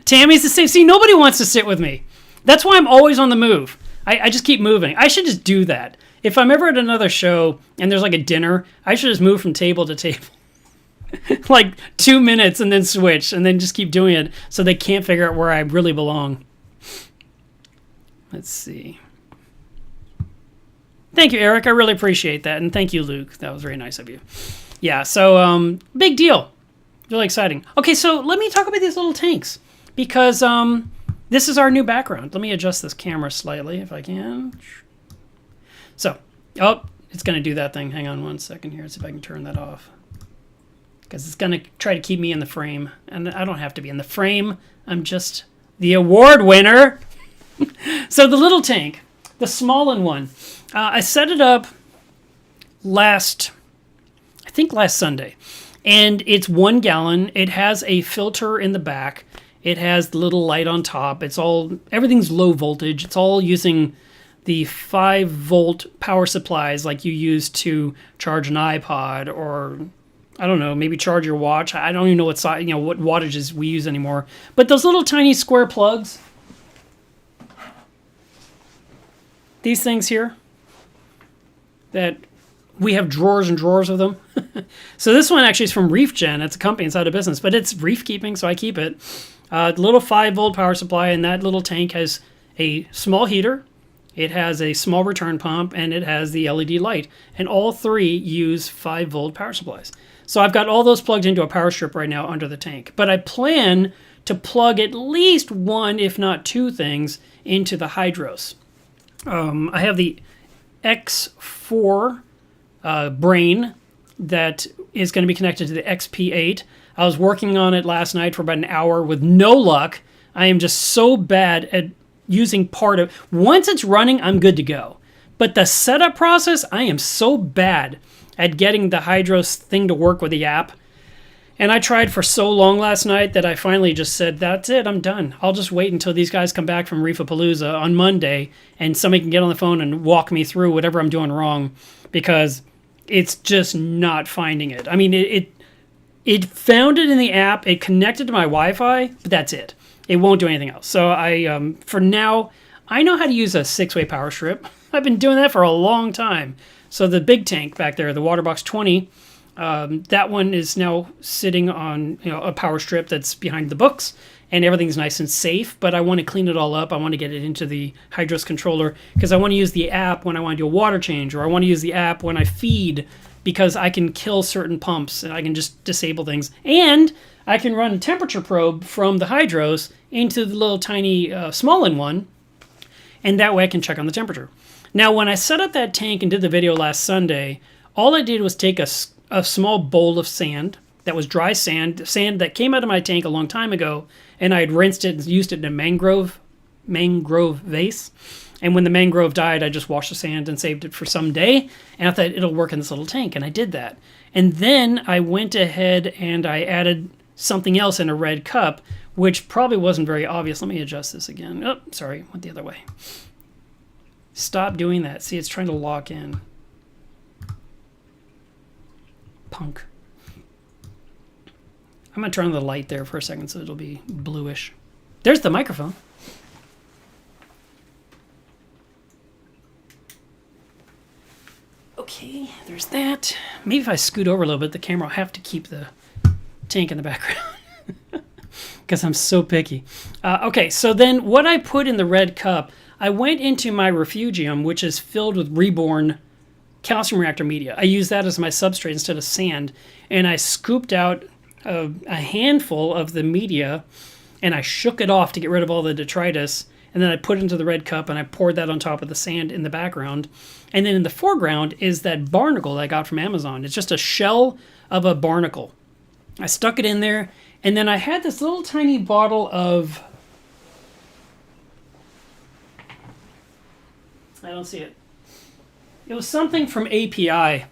Tammy's the same. See, nobody wants to sit with me. That's why I'm always on the move. I just keep moving. I should just do that. If I'm ever at another show and there's like a dinner, I should just move from table to table. Like 2 minutes and then switch and then just keep doing it so they can't figure out where I really belong. Let's see. Thank you, Eric. I really appreciate that. And thank you, Luke. That was very nice of you. Yeah, so big deal. Really exciting. Okay, so let me talk about these little tanks because this is our new background. Let me adjust this camera slightly if I can. So, it's going to do that thing. Hang on one second here. See if I can turn that off. Because it's going to try to keep me in the frame. And I don't have to be in the frame. I'm just the award winner. So the little tank, the smaller one, I set it up last Sunday. And it's 1 gallon. It has a filter in the back. It has the little light on top. Everything's low voltage. It's all using the 5-volt power supplies like you use to charge an iPod or, I don't know, maybe charge your watch. I don't even know what wattages we use anymore. But those little tiny square plugs, these things here, that we have drawers and drawers of them. So this one actually is from ReefGen. It's a company inside a business, but it's reef keeping, so I keep it. The little 5-volt power supply, and that little tank has a small heater. It has a small return pump, and it has the LED light. And all three use 5-volt power supplies. So I've got all those plugged into a power strip right now under the tank. But I plan to plug at least one, if not two things, into the hydros. I have the X4 brain that is going to be connected to the XP8. I was working on it last night for about an hour with no luck. I am just so bad at using part of... Once it's running, I'm good to go. But the setup process, I am so bad at getting the Hydros thing to work with the app. And I tried for so long last night that I finally just said, that's it, I'm done. I'll just wait until these guys come back from Reefapalooza on Monday and somebody can get on the phone and walk me through whatever I'm doing wrong, because it's just not finding it. I mean, it found it in the app, it connected to my Wi-Fi, but that's it. It won't do anything else. So for now, I know how to use a 6-way power strip. I've been doing that for a long time. So the big tank back there, the Waterbox 20, that one is now sitting on a power strip that's behind the books, and everything's nice and safe, but I want to clean it all up. I want to get it into the Hydros controller because I want to use the app when I want to do a water change, or I want to use the app when I feed, because I can kill certain pumps and I can just disable things. And I can run a temperature probe from the Hydros into the little tiny Smolin one, and that way I can check on the temperature. Now, when I set up that tank and did the video last Sunday, all I did was take a small bowl of sand that was dry sand that came out of my tank a long time ago, and I had rinsed it and used it in a mangrove mangrove vase. And when the mangrove died, I just washed the sand and saved it for someday. And I thought it'll work in this little tank, and I did that. And then I went ahead and I added something else in a red cup, which probably wasn't very obvious. Let me adjust this again. Oh, sorry, went the other way. Stop doing that. See, it's trying to lock in. Punk. I'm going to turn on the light there for a second so it'll be bluish. There's the microphone. Okay, there's that. Maybe if I scoot over a little bit, the camera will have to keep the tank in the background. Because I'm so picky. Okay, so then what I put in the red cup, I went into my refugium, which is filled with reborn calcium reactor media. I use that as my substrate instead of sand. And I scooped out a handful of the media, and I shook it off to get rid of all the detritus. And then I put it into the red cup, and I poured that on top of the sand in the background. And then in the foreground is that barnacle that I got from Amazon. It's just a shell of a barnacle. I stuck it in there, and then I had this little tiny bottle of... I don't see it. It was something from API,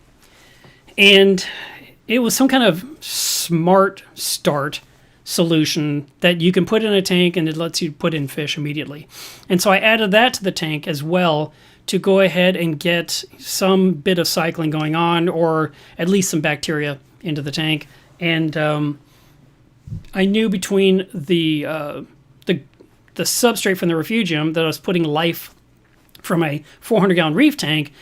and it was some kind of smart start solution that you can put in a tank, and it lets you put in fish immediately. And so I added that to the tank as well to go ahead and get some bit of cycling going on, or at least some bacteria into the tank. And I knew between the substrate from the refugium that I was putting life from a 400-gallon reef tank,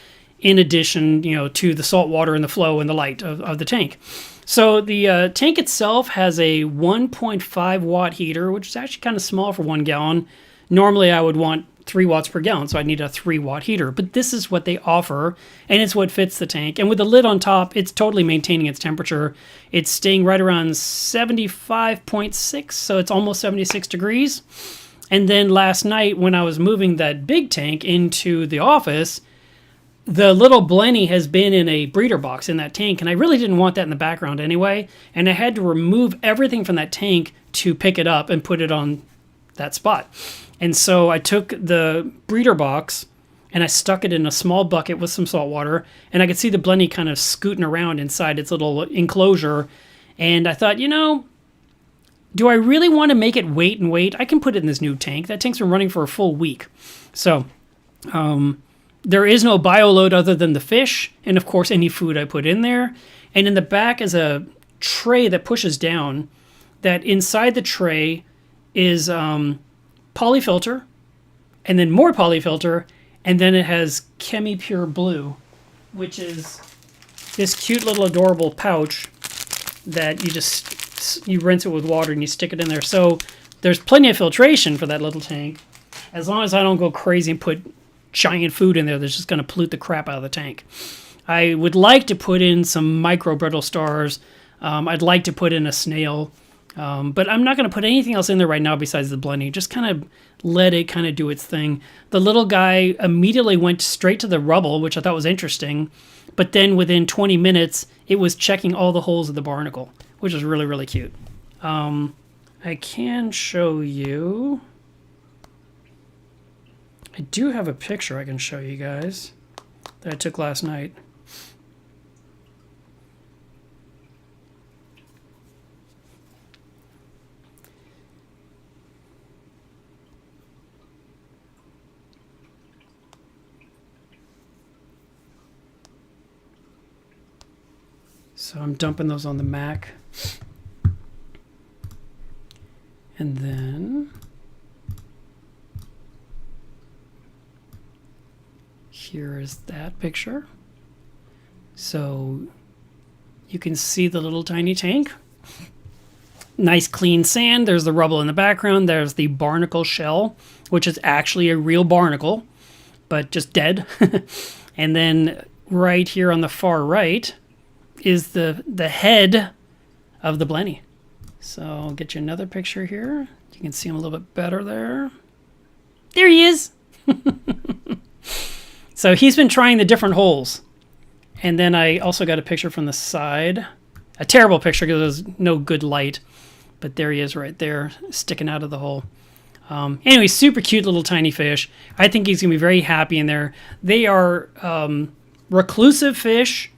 in addition, to the salt water and the flow and the light of the tank. So the tank itself has a 1.5 watt heater, which is actually kind of small for 1 gallon. Normally I would want 3 watts per gallon, so I need a 3 watt heater. But this is what they offer, and it's what fits the tank. And with the lid on top, it's totally maintaining its temperature. It's staying right around 75.6, so it's almost 76 degrees. And then last night when I was moving that big tank into the office, the little blenny has been in a breeder box in that tank, and I really didn't want that in the background anyway, and I had to remove everything from that tank to pick it up and put it on that spot. And so I took the breeder box and I stuck it in a small bucket with some salt water, and I could see the blenny kind of scooting around inside its little enclosure, and I thought, do I really want to make it wait and wait? I can put it in this new tank. That tank's been running for a full week. So, there is no bioload other than the fish, and of course any food I put in there. And in the back is a tray that pushes down, that inside the tray is polyfilter, and then more polyfilter, and then it has Chemi-Pure Blue, which is this cute little adorable pouch that you rinse it with water and you stick it in there. So there's plenty of filtration for that little tank, as long as I don't go crazy and put giant food in there that's just going to pollute the crap out of the tank. I would like to put in some micro brittle stars. I'd like to put in a snail, but I'm not going to put anything else in there right now besides the blenny. Just kind of let it kind of do its thing. The little guy immediately went straight to the rubble, which I thought was interesting, but then within 20 minutes it was checking all the holes of the barnacle, which is really, really cute. I can show you. I do have a picture I can show you guys that I took last night. So I'm dumping those on the Mac. And then here is that picture. So you can see the little tiny tank. Nice clean sand. There's the rubble in the background. There's the barnacle shell, which is actually a real barnacle, but just dead. And then right here on the far right is the head of the blenny. So I'll get you another picture here. You can see him a little bit better there. There he is. So he's been trying the different holes. And then I also got a picture from the side. A terrible picture because there's no good light. But there he is right there, sticking out of the hole. Anyway, super cute little tiny fish. I think he's going to be very happy in there. They are reclusive fish.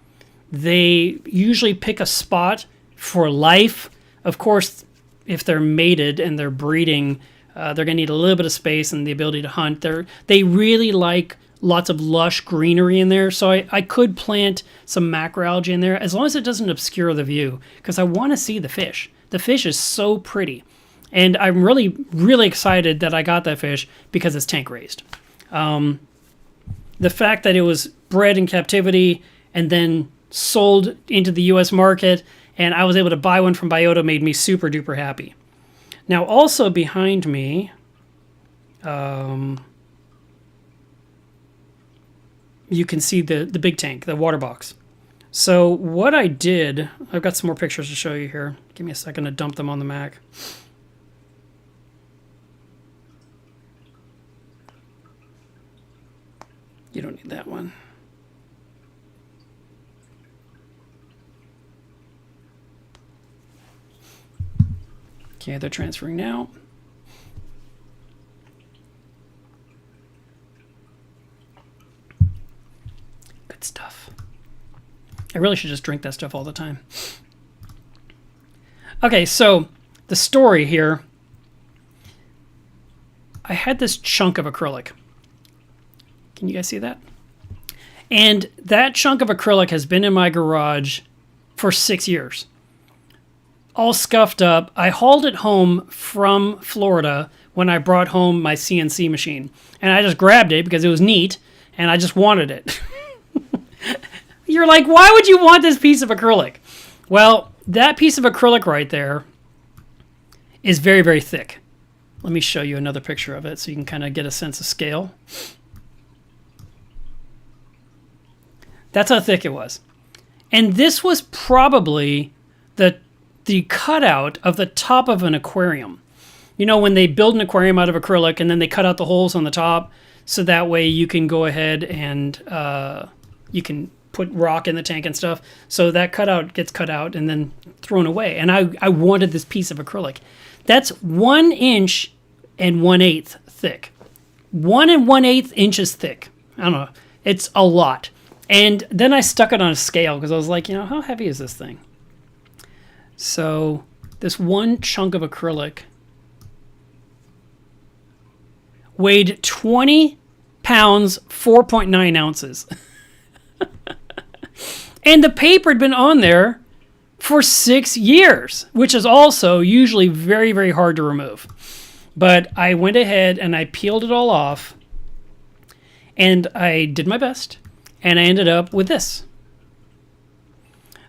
They usually pick a spot for life. Of course, if they're mated and they're breeding, they're going to need a little bit of space and the ability to hunt. They really like lots of lush greenery in there. So I could plant some macroalgae in there as long as it doesn't obscure the view, because I want to see the fish. The fish is so pretty. And I'm really, really excited that I got that fish because it's tank raised. The fact that it was bred in captivity and then sold into the US market, and I was able to buy one from Biota, made me super duper happy. Now, also behind me, you can see the big tank, the water box. So what I did, I've got some more pictures to show you here. Give me a second to dump them on the Mac. You don't need that one. Okay, they're transferring now. Good stuff. I really should just drink that stuff all the time. Okay, so the story here. I had this chunk of acrylic. Can you guys see that? And that chunk of acrylic has been in my garage for 6 years. All scuffed up. I hauled it home from Florida when I brought home my CNC machine. And I just grabbed it because it was neat, and I just wanted it. You're like, why would you want this piece of acrylic? Well, that piece of acrylic right there is very, very thick. Let me show you another picture of it so you can kind of get a sense of scale. That's how thick it was. And this was probably the cutout of the top of an aquarium. You know, when they build an aquarium out of acrylic and then they cut out the holes on the top so that way you can go ahead and you can put rock in the tank and stuff. So that cutout gets cut out and then thrown away. And I wanted this piece of acrylic. That's 1 inch and 1/8 thick. 1 1/8 inches thick. I don't know. It's a lot. And then I stuck it on a scale because I was like, you know, how heavy is this thing? So this one chunk of acrylic weighed 20 pounds, 4.9 ounces. And the paper had been on there for 6 years, which is also usually very, very hard to remove. But I went ahead and I peeled it all off, and I did my best, and I ended up with this.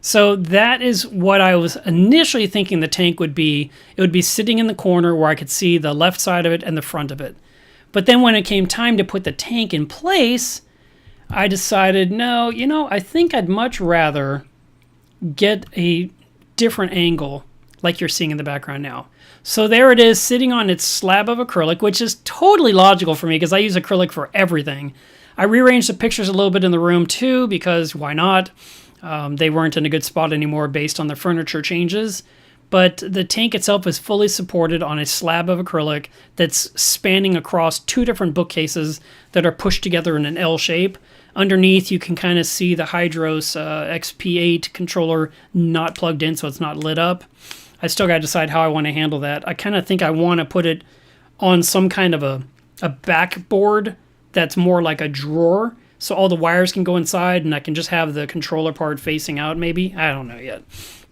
So that is what I was initially thinking the tank would be. It would be sitting in the corner where I could see the left side of it and the front of it. But then when it came time to put the tank in place, I decided, no, you know, I think I'd much rather get a different angle like you're seeing in the background now. So there it is sitting on its slab of acrylic, which is totally logical for me because I use acrylic for everything. I rearranged the pictures a little bit in the room too because why not? They weren't in a good spot anymore based on the furniture changes. But the tank itself is fully supported on a slab of acrylic that's spanning across 2 different bookcases that are pushed together in an L shape. Underneath, you can kind of see the Hydros XP8 controller not plugged in, so it's not lit up. I still got to decide how I want to handle that. I kind of think I want to put it on some kind of a backboard that's more like a drawer, so all the wires can go inside and I can just have the controller part facing out maybe. I don't know yet.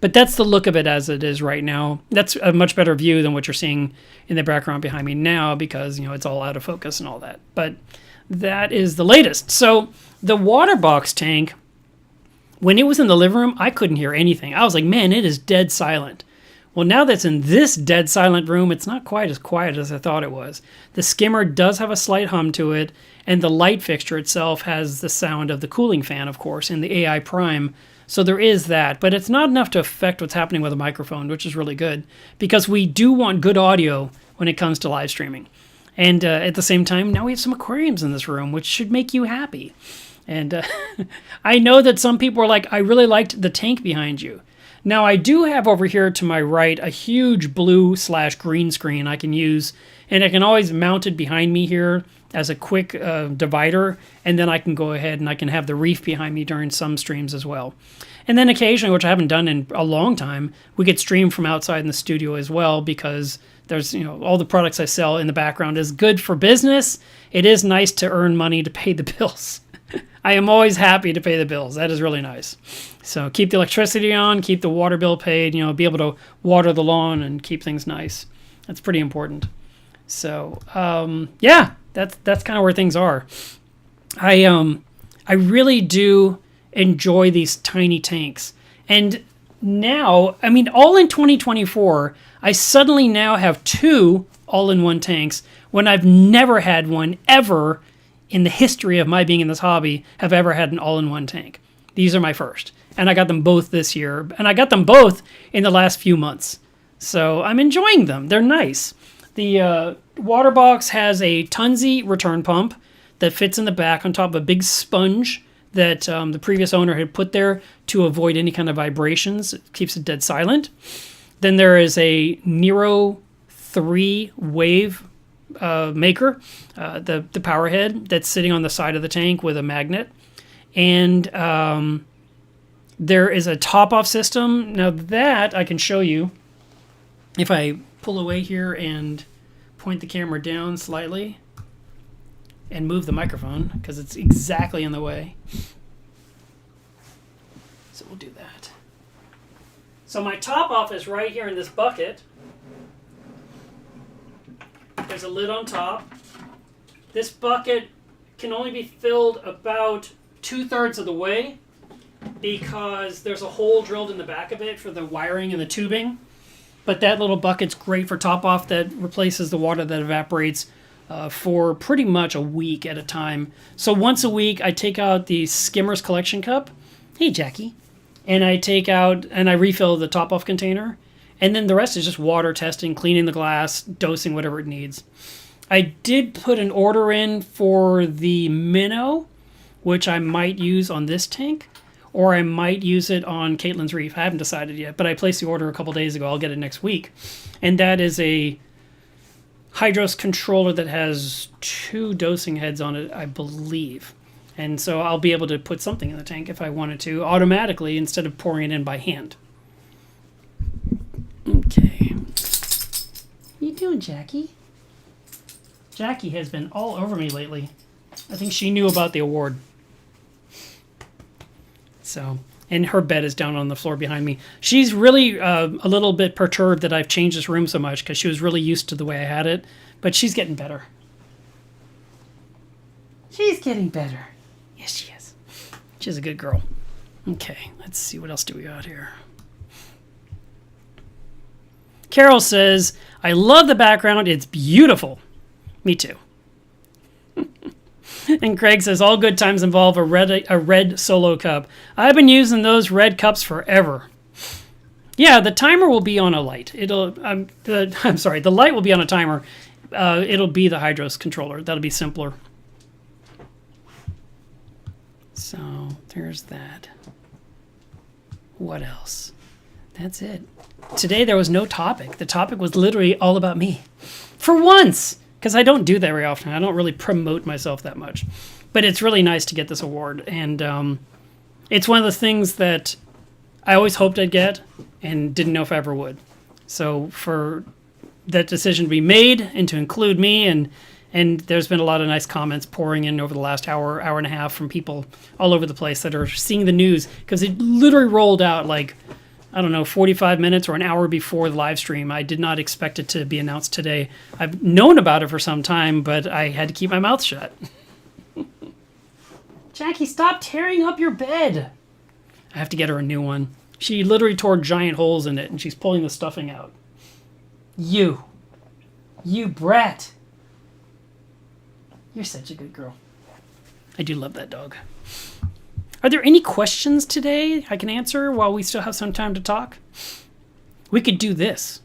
But that's the look of it as it is right now. That's a much better view than what you're seeing in the background behind me now because, you know, it's all out of focus and all that. But that is the latest. So the water box tank, when it was in the living room, I couldn't hear anything. I was like, man, it is dead silent. Well, now that's in this dead silent room, it's not quite as quiet as I thought it was. The skimmer does have a slight hum to it, and the light fixture itself has the sound of the cooling fan, of course, in the AI Prime. So there is that, but it's not enough to affect what's happening with the microphone, which is really good, because we do want good audio when it comes to live streaming. And at the same time, now we have some aquariums in this room, which should make you happy. And I know that some people are like, I really liked the tank behind you. Now I do have over here to my right a huge blue/green screen I can use, and I can always mount it behind me here as a quick divider, and then I can go ahead and I can have the reef behind me during some streams as well. And then occasionally, which I haven't done in a long time, we get streamed from outside in the studio as well, because there's, all the products I sell in the background is good for business. It is nice to earn money to pay the bills. I am always happy to pay the bills. That is really nice. So keep the electricity on, keep the water bill paid, be able to water the lawn and keep things nice. That's pretty important. So, yeah, that's kind of where things are. I really do enjoy these tiny tanks. And now, all in 2024, I suddenly now have 2 all-in-one tanks when I've never had one ever in the history of my being in this hobby have ever had an all-in-one tank. These are my first. And I got them both this year. And I got them both in the last few months. So I'm enjoying them. They're nice. The water box has a Tunzi return pump that fits in the back on top of a big sponge that the previous owner had put there to avoid any kind of vibrations. It keeps it dead silent. Then there is a Nero 3 wave maker, the power head that's sitting on the side of the tank with a magnet. And there is a top-off system. Now that I can show you if I pull away here and point the camera down slightly and move the microphone, because it's exactly in the way. So we'll do that. So my top-off is right here in this bucket. There's a lid on top. This bucket can only be filled about 2/3 of the way because there's a hole drilled in the back of it for the wiring and the tubing. But that little bucket's great for top-off that replaces the water that evaporates for pretty much a week at a time. So once a week, I take out the skimmer's collection cup. Hey, Jackie. And I take out and I refill the top-off container. And then the rest is just water testing, cleaning the glass, dosing whatever it needs. I did put an order in for the minnow, which I might use on this tank, or I might use it on Caitlin's Reef. I haven't decided yet, but I placed the order a couple days ago. I'll get it next week. And that is a Hydros controller that has 2 dosing heads on it, I believe. And so I'll be able to put something in the tank if I wanted to, automatically, instead of pouring it in by hand. Okay. What are you doing, Jackie? Jackie has been all over me lately. I think she knew about the award. So, and her bed is down on the floor behind me. She's really a little bit perturbed that I've changed this room so much because she was really used to the way I had it. But she's getting better. She's getting better. Yes, she is. She's a good girl. Okay, let's see. What else do we got here? Carol says, I love the background. It's beautiful. Me too. And Craig says, all good times involve a red solo cup. I've been using those red cups forever. Yeah, the timer will be on a light. The light will be on a timer. It'll be the Hydros controller. That'll be simpler. So there's that. What else? That's it. Today there was no topic. The topic was literally all about me. For once! Because I don't do that very often. I don't really promote myself that much. But it's really nice to get this award. And it's one of the things that I always hoped I'd get and didn't know if I ever would. So for that decision to be made and to include me, and there's been a lot of nice comments pouring in over the last hour and a half from people all over the place that are seeing the news. Because it literally rolled out like, I don't know, 45 minutes or an hour before the live stream. I did not expect it to be announced today. I've known about it for some time, but I had to keep my mouth shut. Jackie, stop tearing up your bed. I have to get her a new one. She literally tore giant holes in it, and she's pulling the stuffing out. You brat. You're such a good girl. I do love that dog. Are there any questions today I can answer while we still have some time to talk? We could do this.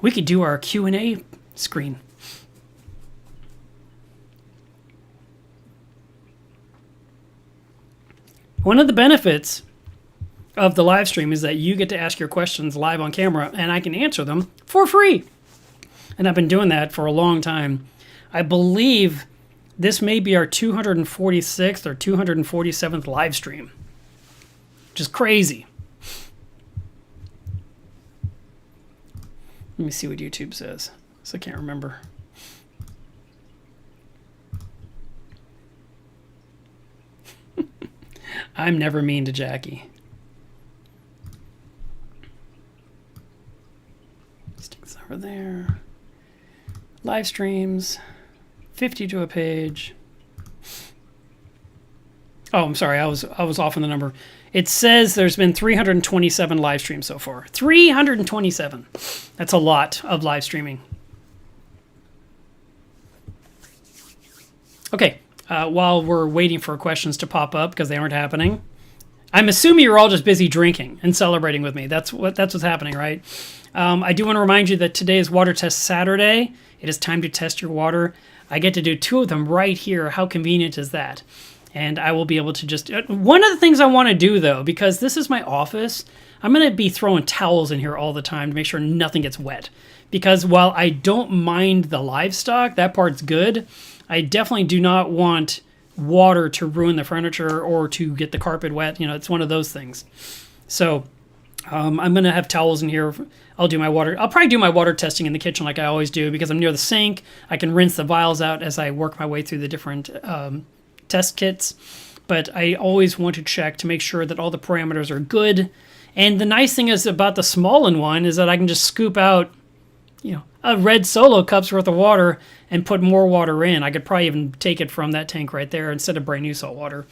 We could do our Q&A screen. One of the benefits of the live stream is that you get to ask your questions live on camera, and I can answer them for free. And I've been doing that for a long time. I believe this may be our 246th or 247th live stream, which is crazy. Let me see what YouTube says, so I can't remember. I'm never mean to Jackie. Stick this over there. Live streams, 50 to a page. Oh, I'm sorry, I was off on the number. It says there's been 327 live streams so far. 327. That's a lot of live streaming. Okay, while we're waiting for questions to pop up because they aren't happening, I'm assuming you're all just busy drinking and celebrating with me. That's what's happening, right? I do want to remind you that today is Water Test Saturday. It is time to test your water. I get to do 2 of them right here. How convenient is that? And I will be able to just... One of the things I want to do, though, because this is my office, I'm going to be throwing towels in here all the time to make sure nothing gets wet. Because while I don't mind the livestock, that part's good, I definitely do not want water to ruin the furniture or to get the carpet wet. You know, it's one of those things. So I'm going to have towels in here. I'll probably do my water testing in the kitchen like I always do because I'm near the sink. I can rinse the vials out as I work my way through the different test kits. But I always want to check to make sure that all the parameters are good. And the nice thing is about the Smolin one is that I can just scoop out, a red Solo cup's worth of water and put more water in. I could probably even take it from that tank right there instead of brand new salt water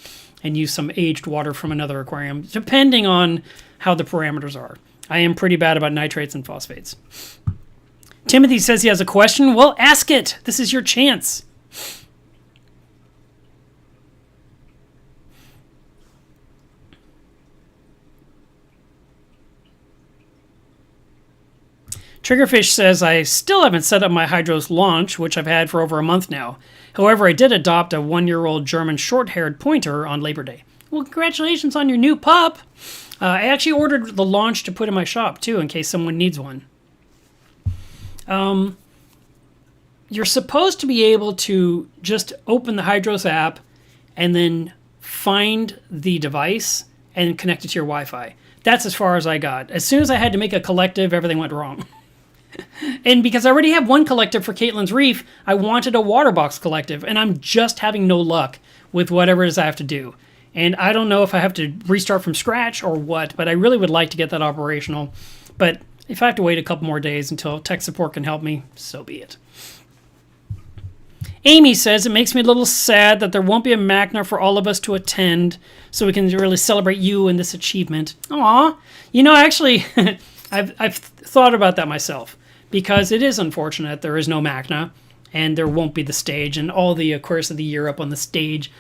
and use some aged water from another aquarium, depending on how the parameters are. I am pretty bad about nitrates and phosphates. Timothy says he has a question. Well, ask it. This is your chance. Triggerfish says, I still haven't set up my Hydros launch, which I've had for over a month now. However, I did adopt a 1-year-old German short-haired pointer on Labor Day. Well, congratulations on your new pup. I actually ordered the launch to put in my shop, too, in case someone needs one. You're supposed to be able to just open the Hydros app and then find the device and connect it to your Wi-Fi. That's as far as I got. As soon as I had to make a collective, everything went wrong. And because I already have one collective for Caitlin's Reef, I wanted a water box collective, and I'm just having no luck with whatever it is I have to do. And I don't know if I have to restart from scratch or what, but I really would like to get that operational. But if I have to wait a couple more days until tech support can help me, so be it. Amy says, it makes me a little sad that there won't be a MASNA for all of us to attend so we can really celebrate you and this achievement. Aw. Actually, I've thought about that myself because it is unfortunate there is no MASNA and there won't be the stage and all the Aquarius of the Year up on the stage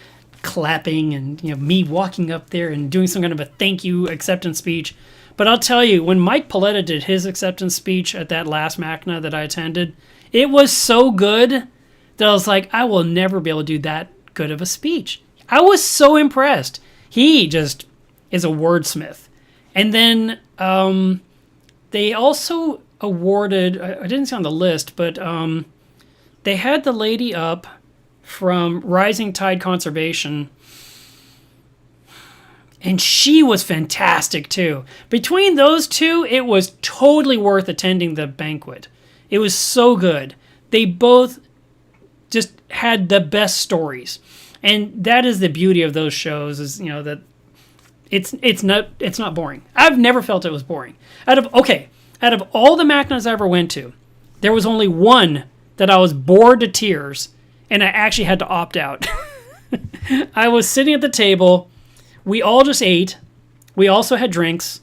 clapping and me walking up there and doing some kind of a thank you acceptance speech. But I'll tell you, when Mike Paletta did his acceptance speech at that last MASNA that I attended, it was so good that I was like, I will never be able to do that good of a speech. I was so impressed. He just is a wordsmith. And then they also awarded, I didn't see on the list, but they had the lady up from Rising Tide Conservation, and she was fantastic too. Between those two, it was totally worth attending the banquet. It was so good. They both just had the best stories. And that is the beauty of those shows is, that it's not boring. I've never felt it was boring. Out of all the MASNAs I ever went to, there was only one that I was bored to tears and I actually had to opt out. I was sitting at the table. We all just ate. We also had drinks.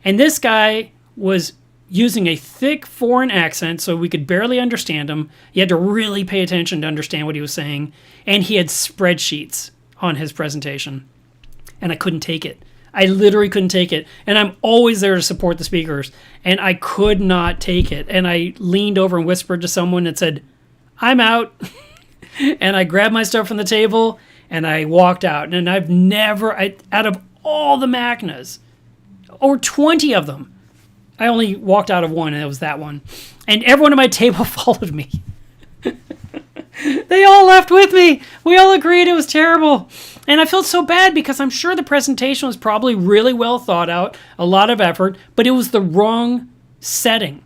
And this guy was using a thick foreign accent so we could barely understand him. You had to really pay attention to understand what he was saying. And he had spreadsheets on his presentation. And I couldn't take it. I literally couldn't take it. And I'm always there to support the speakers. And I could not take it. And I leaned over and whispered to someone and said, I'm out. And I grabbed my stuff from the table and I walked out. And I've never, out of all the MASNAs, Over 20 of them. I only walked out of one, and it was that one. And everyone at my table followed me. They all left with me. We all agreed it was terrible. And I felt so bad because I'm sure the presentation was probably really well thought out, a lot of effort, but it was the wrong setting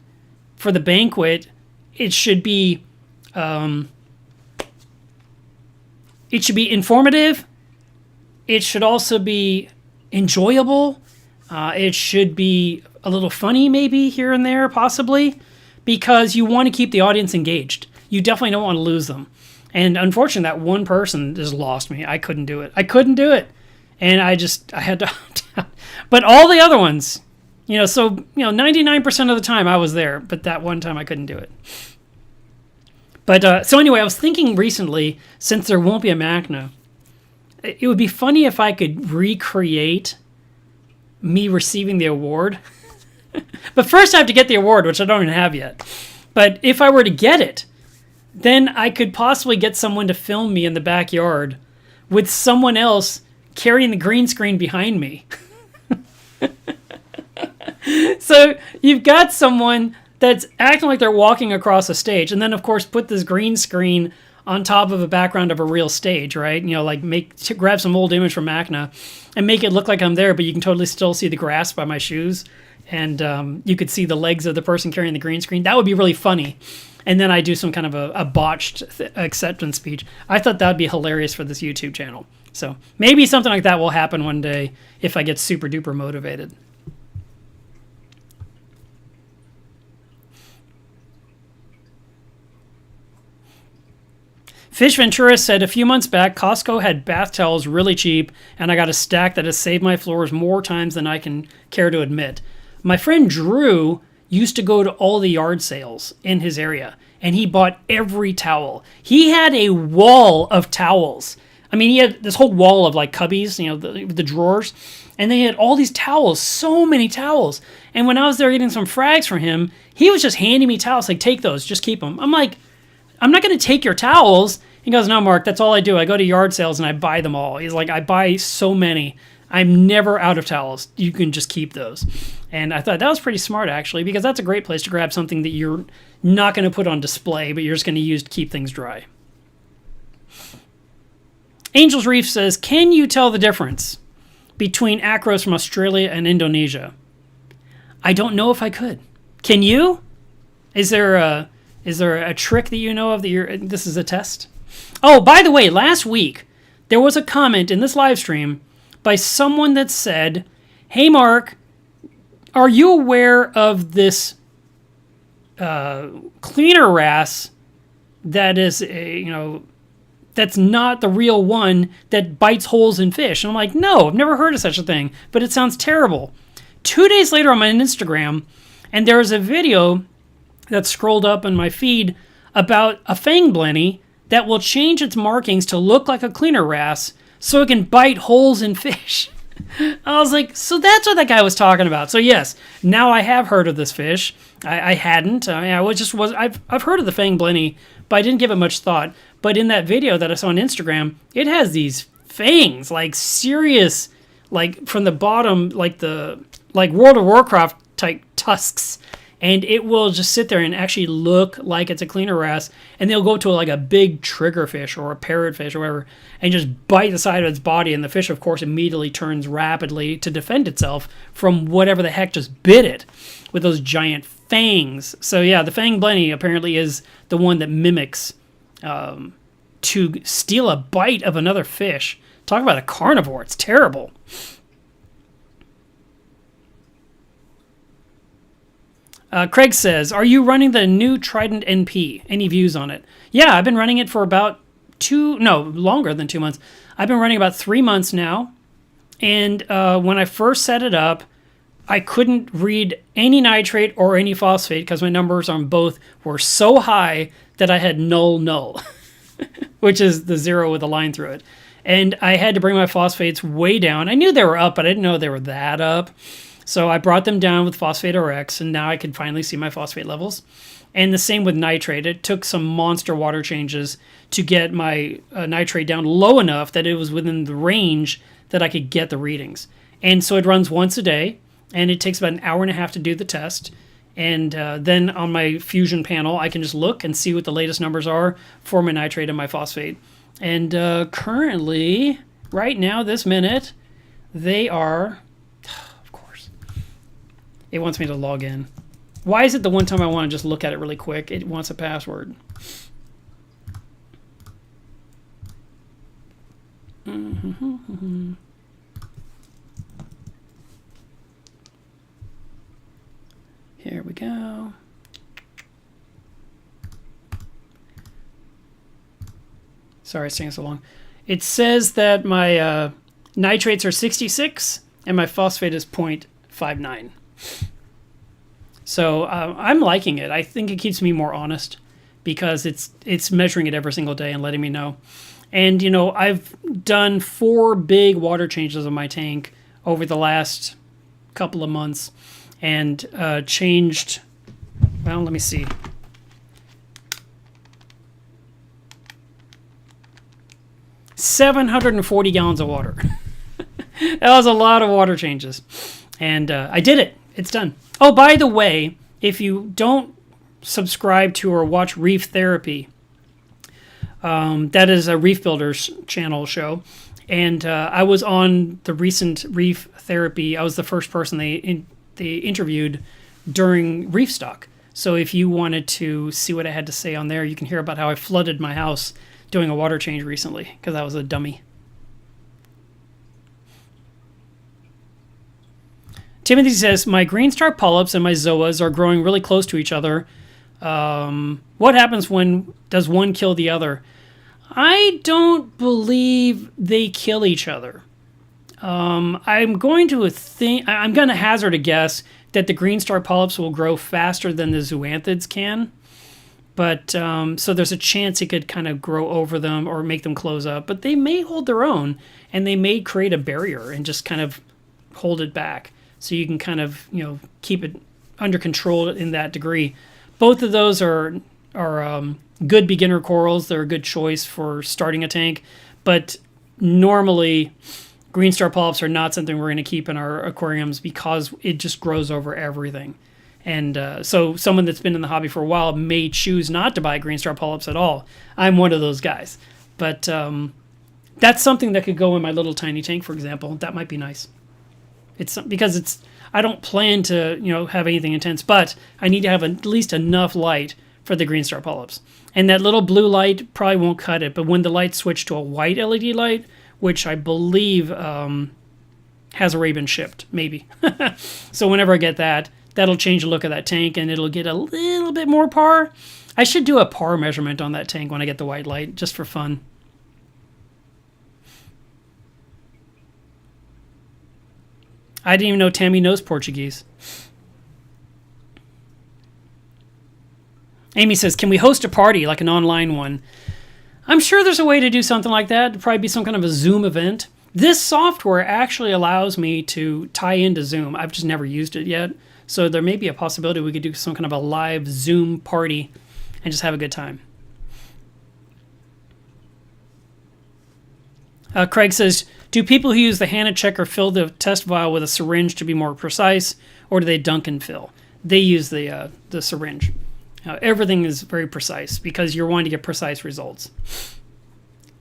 for the banquet. It should be informative. It should also be enjoyable. It should be a little funny maybe here and there, possibly, because you want to keep the audience engaged. You definitely don't want to lose them. And unfortunately, that one person just lost me. I couldn't do it. And I had to opt out. But all the other ones, 99% of the time I was there, but that one time I couldn't do it. But so anyway, I was thinking recently, since there won't be a MASNA, it would be funny if I could recreate me receiving the award. But first I have to get the award, which I don't even have yet. But if I were to get it, then I could possibly get someone to film me in the backyard with someone else carrying the green screen behind me. So you've got someone that's acting like they're walking across a stage, and then of course put this green screen on top of a background of a real stage, right? Grab some old image from MASNA and make it look like I'm there, but you can totally still see the grass by my shoes, and you could see the legs of the person carrying the green screen. That would be really funny. And then I do some kind of a botched acceptance speech. I thought that would be hilarious for this YouTube channel. So maybe something like that will happen one day if I get super duper motivated. Fish Ventura said, a few months back, Costco had bath towels really cheap, and I got a stack that has saved my floors more times than I can care to admit. My friend Drew used to go to all the yard sales in his area, and he bought every towel. He had a wall of towels. I mean, he had this whole wall of like cubbies, the drawers, and they had all these towels, so many towels. And when I was there getting some frags from him, he was just handing me towels, like, take those, just keep them. I'm like, I'm not going to take your towels. He goes, no, Mark, that's all I do. I go to yard sales and I buy them all. He's like, I buy so many. I'm never out of towels. You can just keep those. And I thought that was pretty smart, actually, because that's a great place to grab something that you're not going to put on display, but you're just going to use to keep things dry. Angels Reef says, can you tell the difference between acros from Australia and Indonesia? I don't know if I could. Can you? Is there a trick that you know of that this is a test? Oh, by the way, last week, there was a comment in this live stream by someone that said, hey, Mark, are you aware of this cleaner wrasse that is, that's not the real one that bites holes in fish? And I'm like, no, I've never heard of such a thing, but it sounds terrible. 2 days later, I'm on Instagram, and there was a video that scrolled up in my feed about a fang blenny that will change its markings to look like a cleaner wrasse so it can bite holes in fish. I was like, so that's what that guy was talking about. So yes, now I have heard of this fish. I hadn't. I've heard of the fang blenny, but I didn't give it much thought. But in that video that I saw on Instagram, it has these fangs, like serious, like from the bottom, like World of Warcraft type tusks. And it will just sit there and actually look like it's a cleaner wrasse, and they'll go to like a big triggerfish or a parrotfish or whatever, and just bite the side of its body, and the fish, of course, immediately turns rapidly to defend itself from whatever the heck just bit it with those giant fangs. So yeah, the fang blenny apparently is the one that mimics to steal a bite of another fish. Talk about a carnivore. It's terrible. Craig says, are you running the new Trident NP? Any views on it? Yeah, I've been running it for about longer than 2 months. I've been running about 3 months now. And when I first set it up, I couldn't read any nitrate or any phosphate because my numbers on both were so high that I had null, which is the 0 with a line through it. And I had to bring my phosphates way down. I knew they were up, but I didn't know they were that up. So I brought them down with Phosphate RX, and now I can finally see my phosphate levels. And the same with nitrate. It took some monster water changes to get my nitrate down low enough that it was within the range that I could get the readings. And so it runs once a day. and it takes about an hour and a half to do the test. And then on my fusion panel, I can just look and see what the latest numbers are for my nitrate and my phosphate. And currently, right now, this minute, they are, of course, it wants me to log in. Why is it the one time I want to just look at it really quick, it wants a password? Here we go. Sorry it's taking so long. It says that my nitrates are 66 and my phosphate is 0.59. So I'm liking it. I think it keeps me more honest because it's measuring it every single day and letting me know. And, you know, I've done 4 big water changes on my tank over the last couple of months and changed, well, let me see. $740 gallons of water. That was a lot of water changes. And I did it. It's done. Oh, by the way, if you don't subscribe to or watch Reef Therapy, that is a Reef Builders channel show. And I was on the recent Reef Therapy. I was the first person they interviewed during Reef Stock. So if you wanted to see what I had to say on there, you can hear about how I flooded my house doing a water change recently because I was a dummy. Timothy says, my green star polyps and my zoas are growing really close to each other. What happens when does one kill the other? I don't believe they kill each other. I'm going to hazard a guess that the green star polyps will grow faster than the zoanthids can. But so there's a chance it could kind of grow over them or make them close up. But they may hold their own, and they may create a barrier and just kind of hold it back. So you can kind of, you know, keep it under control in that degree. Both of those are good beginner corals. They're a good choice for starting a tank. But normally, green star polyps are not something we're going to keep in our aquariums because it just grows over everything. And so someone that's been in the hobby for a while may choose not to buy green star polyps at all. I'm one of those guys. But that's something that could go in my little tiny tank, for example. That might be nice. I don't plan to, you know, have anything intense, but I need to have at least enough light for the green star polyps. And that little blue light probably won't cut it, but when the light switched to a white LED light, which I believe has already been shipped, maybe. So whenever I get that, that'll change the look of that tank and it'll get a little bit more par. I should do a par measurement on that tank when I get the white light, just for fun. I didn't even know Tammy knows Portuguese. Amy says, can we host a party, like an online one? I'm sure there's a way to do something like that. It'd probably be some kind of a Zoom event. This software actually allows me to tie into Zoom. I've just never used it yet. So there may be a possibility we could do some kind of a live Zoom party and just have a good time. Craig says, do people who use the Hannah checker fill the test vial with a syringe to be more precise, or do they dunk and fill? They use the syringe. Everything is very precise because you're wanting to get precise results.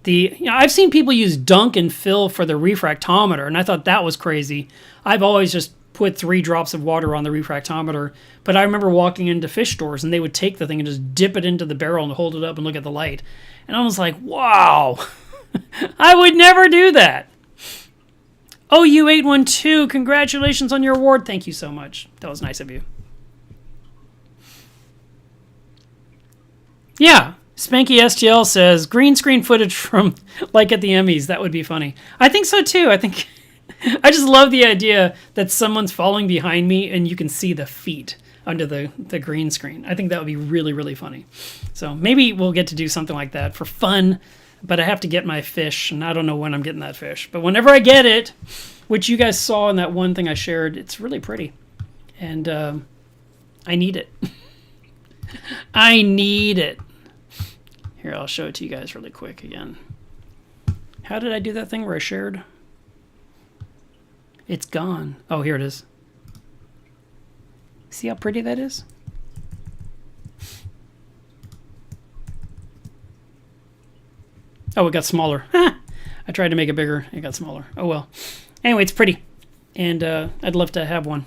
I've seen people use dunk and fill for the refractometer, and I thought that was crazy. I've always just put 3 drops of water on the refractometer, but I remember walking into fish stores and they would take the thing and just dip it into the barrel and hold it up and look at the light. And I was like, wow, I would never do that. OU812, congratulations on your award. Thank you so much. That was nice of you. Yeah, Spanky STL says, green screen footage from like at the Emmys. That would be funny. I think so too. I just love the idea that someone's following behind me and you can see the feet under the green screen. I think that would be really, really funny. So maybe we'll get to do something like that for fun, but I have to get my fish, and I don't know when I'm getting that fish. But whenever I get it, which you guys saw in that one thing I shared, it's really pretty. And I need it. I need it. Here, I'll show it to you guys really quick again. How did I do that thing where I shared? It's gone. Oh, here it is. See how pretty that is? Oh, it got smaller. I tried to make it bigger. It got smaller. Oh, well. Anyway, it's pretty. And I'd love to have one.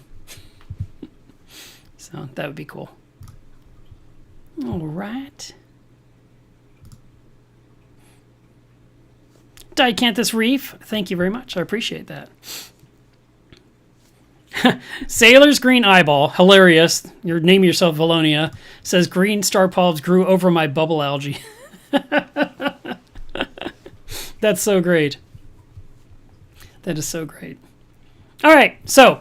So that would be cool. All right. Diacanthus Reef, thank you very much. I appreciate that. Sailor's Green Eyeball, hilarious. You name yourself Valonia. Says green star polyps grew over my bubble algae. That's so great. That is so great. All right, so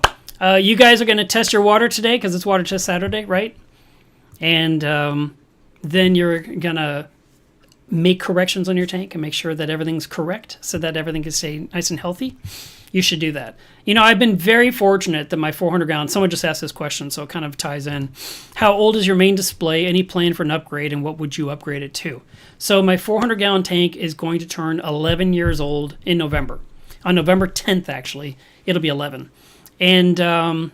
you guys are going to test your water today because it's Water Test Saturday, right? And then you're going to make corrections on your tank and make sure that everything's correct so that everything can stay nice and healthy. You should do that. You know, I've been very fortunate that my 400-gallon, someone just asked this question, so it kind of ties in. How old is your main display? Any plan for an upgrade, and what would you upgrade it to? So my 400-gallon tank is going to turn 11 years old in November. On November 10th, actually, it'll be 11. And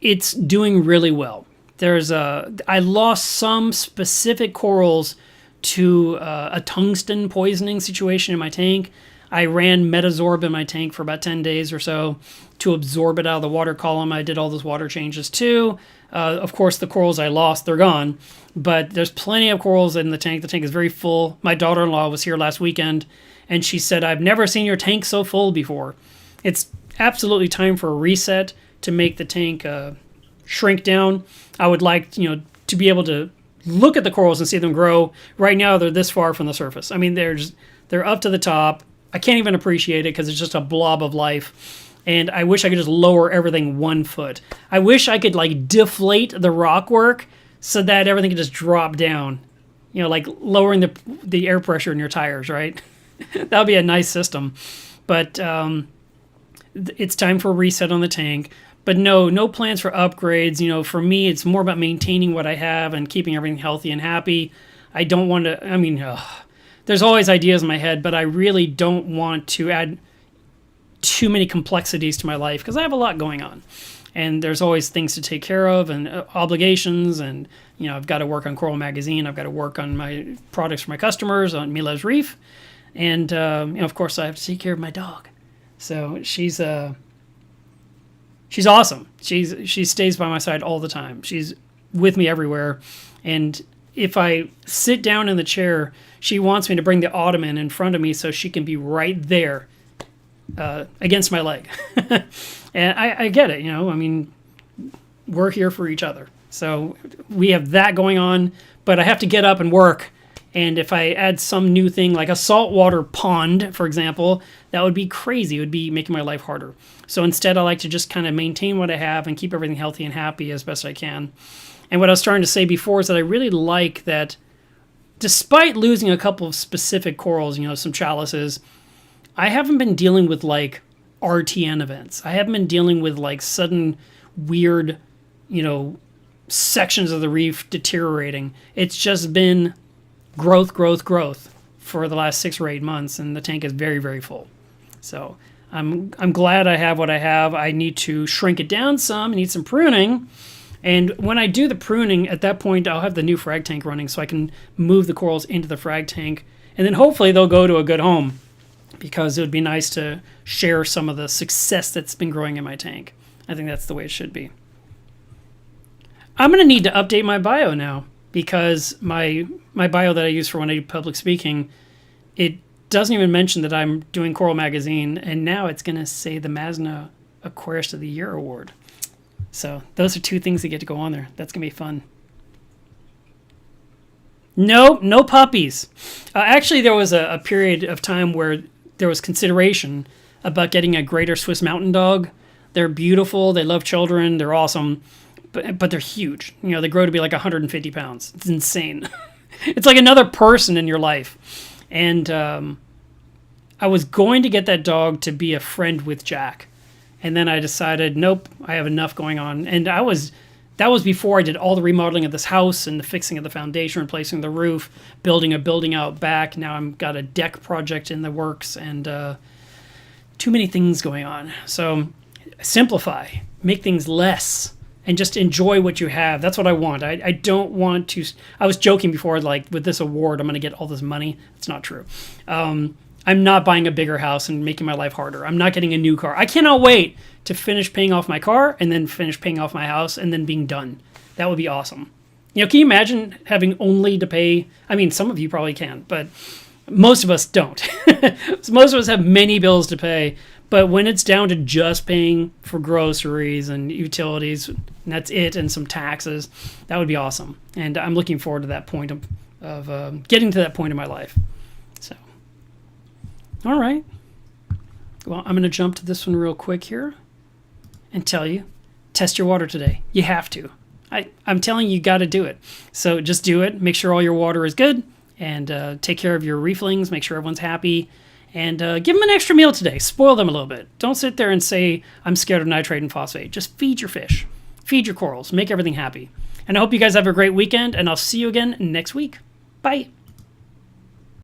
it's doing really well. I lost some specific corals to a tungsten poisoning situation in my tank. I ran Metazorb in my tank for about 10 days or so to absorb it out of the water column. I did all those water changes too. Of course, the corals I lost, they're gone. But there's plenty of corals in the tank. The tank is very full. My daughter-in-law was here last weekend, and she said, I've never seen your tank so full before. It's absolutely time for a reset to make the tank shrink down. I would like, to be able to look at the corals and see them grow. Right now, they're this far from the surface. I mean, they're up to the top. I can't even appreciate it because it's just a blob of life. And I wish I could just lower everything 1 foot. I wish I could deflate the rock work so that everything could just drop down. Like lowering the air pressure in your tires, right? That would be a nice system. But it's time for a reset on the tank. But no plans for upgrades. For me, it's more about maintaining what I have and keeping everything healthy and happy. I don't want to, there's always ideas in my head, but I really don't want to add too many complexities to my life because I have a lot going on. And there's always things to take care of and obligations. And, I've got to work on Coral Magazine. I've got to work on my products for my customers on Mila's Reef. And, of course, I have to take care of my dog. So she's awesome. She stays by my side all the time. She's with me everywhere. And if I sit down in the chair, she wants me to bring the ottoman in front of me so she can be right there against my leg. And I get it, we're here for each other. So we have that going on, but I have to get up and work. And if I add some new thing like a saltwater pond, for example, that would be crazy. It would be making my life harder. So instead, I like to just kind of maintain what I have and keep everything healthy and happy as best I can. And what I was trying to say before is that I really like that despite losing a couple of specific corals, some chalices, I haven't been dealing with RTN events. I haven't been dealing with sudden weird, sections of the reef deteriorating. It's just been growth for the last 6 or 8 months, and the tank is very, very full. So I'm glad I have what I have. I need to shrink it down some. I need some pruning. And when I do the pruning, at that point, I'll have the new frag tank running so I can move the corals into the frag tank. And then hopefully they'll go to a good home because it would be nice to share some of the success that's been growing in my tank. I think that's the way it should be. I'm going to need to update my bio now because my bio that I use for when I do public speaking, it doesn't even mention that I'm doing Coral Magazine, and now it's going to say the MASNA Aquarist of the Year Award. So those are 2 things that get to go on there. That's going to be fun. No puppies. Actually, there was a period of time where there was consideration about getting a Greater Swiss Mountain Dog. They're beautiful. They love children. They're awesome. But they're huge. They grow to be 150 pounds. It's insane. It's like another person in your life. And I was going to get that dog to be a friend with Jack. And then I decided, nope, I have enough going on. And that was before I did all the remodeling of this house and the fixing of the foundation, replacing the roof, building a building out back. Now I've got a deck project in the works and too many things going on. So simplify, make things less, and just enjoy what you have. That's what I want. I don't want to. I was joking before, like with this award, I'm going to get all this money. It's not true. I'm not buying a bigger house and making my life harder. I'm not getting a new car. I cannot wait to finish paying off my car and then finish paying off my house and then being done. That would be awesome. You know, can you imagine having only to pay? I mean, some of you probably can, but most of us don't. Most of us have many bills to pay. But when it's down to just paying for groceries and utilities, and that's it, and some taxes, that would be awesome. And I'm looking forward to that point of getting to that point in my life. So, all right. Well, I'm going to jump to this one real quick here and tell you, test your water today. You have to. I'm telling you, you got to do it. So just do it. Make sure all your water is good, and take care of your reeflings. Make sure everyone's happy. And give them an extra meal today. Spoil them a little bit. Don't sit there and say, I'm scared of nitrate and phosphate. Just feed your fish. Feed your corals. Make everything happy. And I hope you guys have a great weekend, and I'll see you again next week. Bye.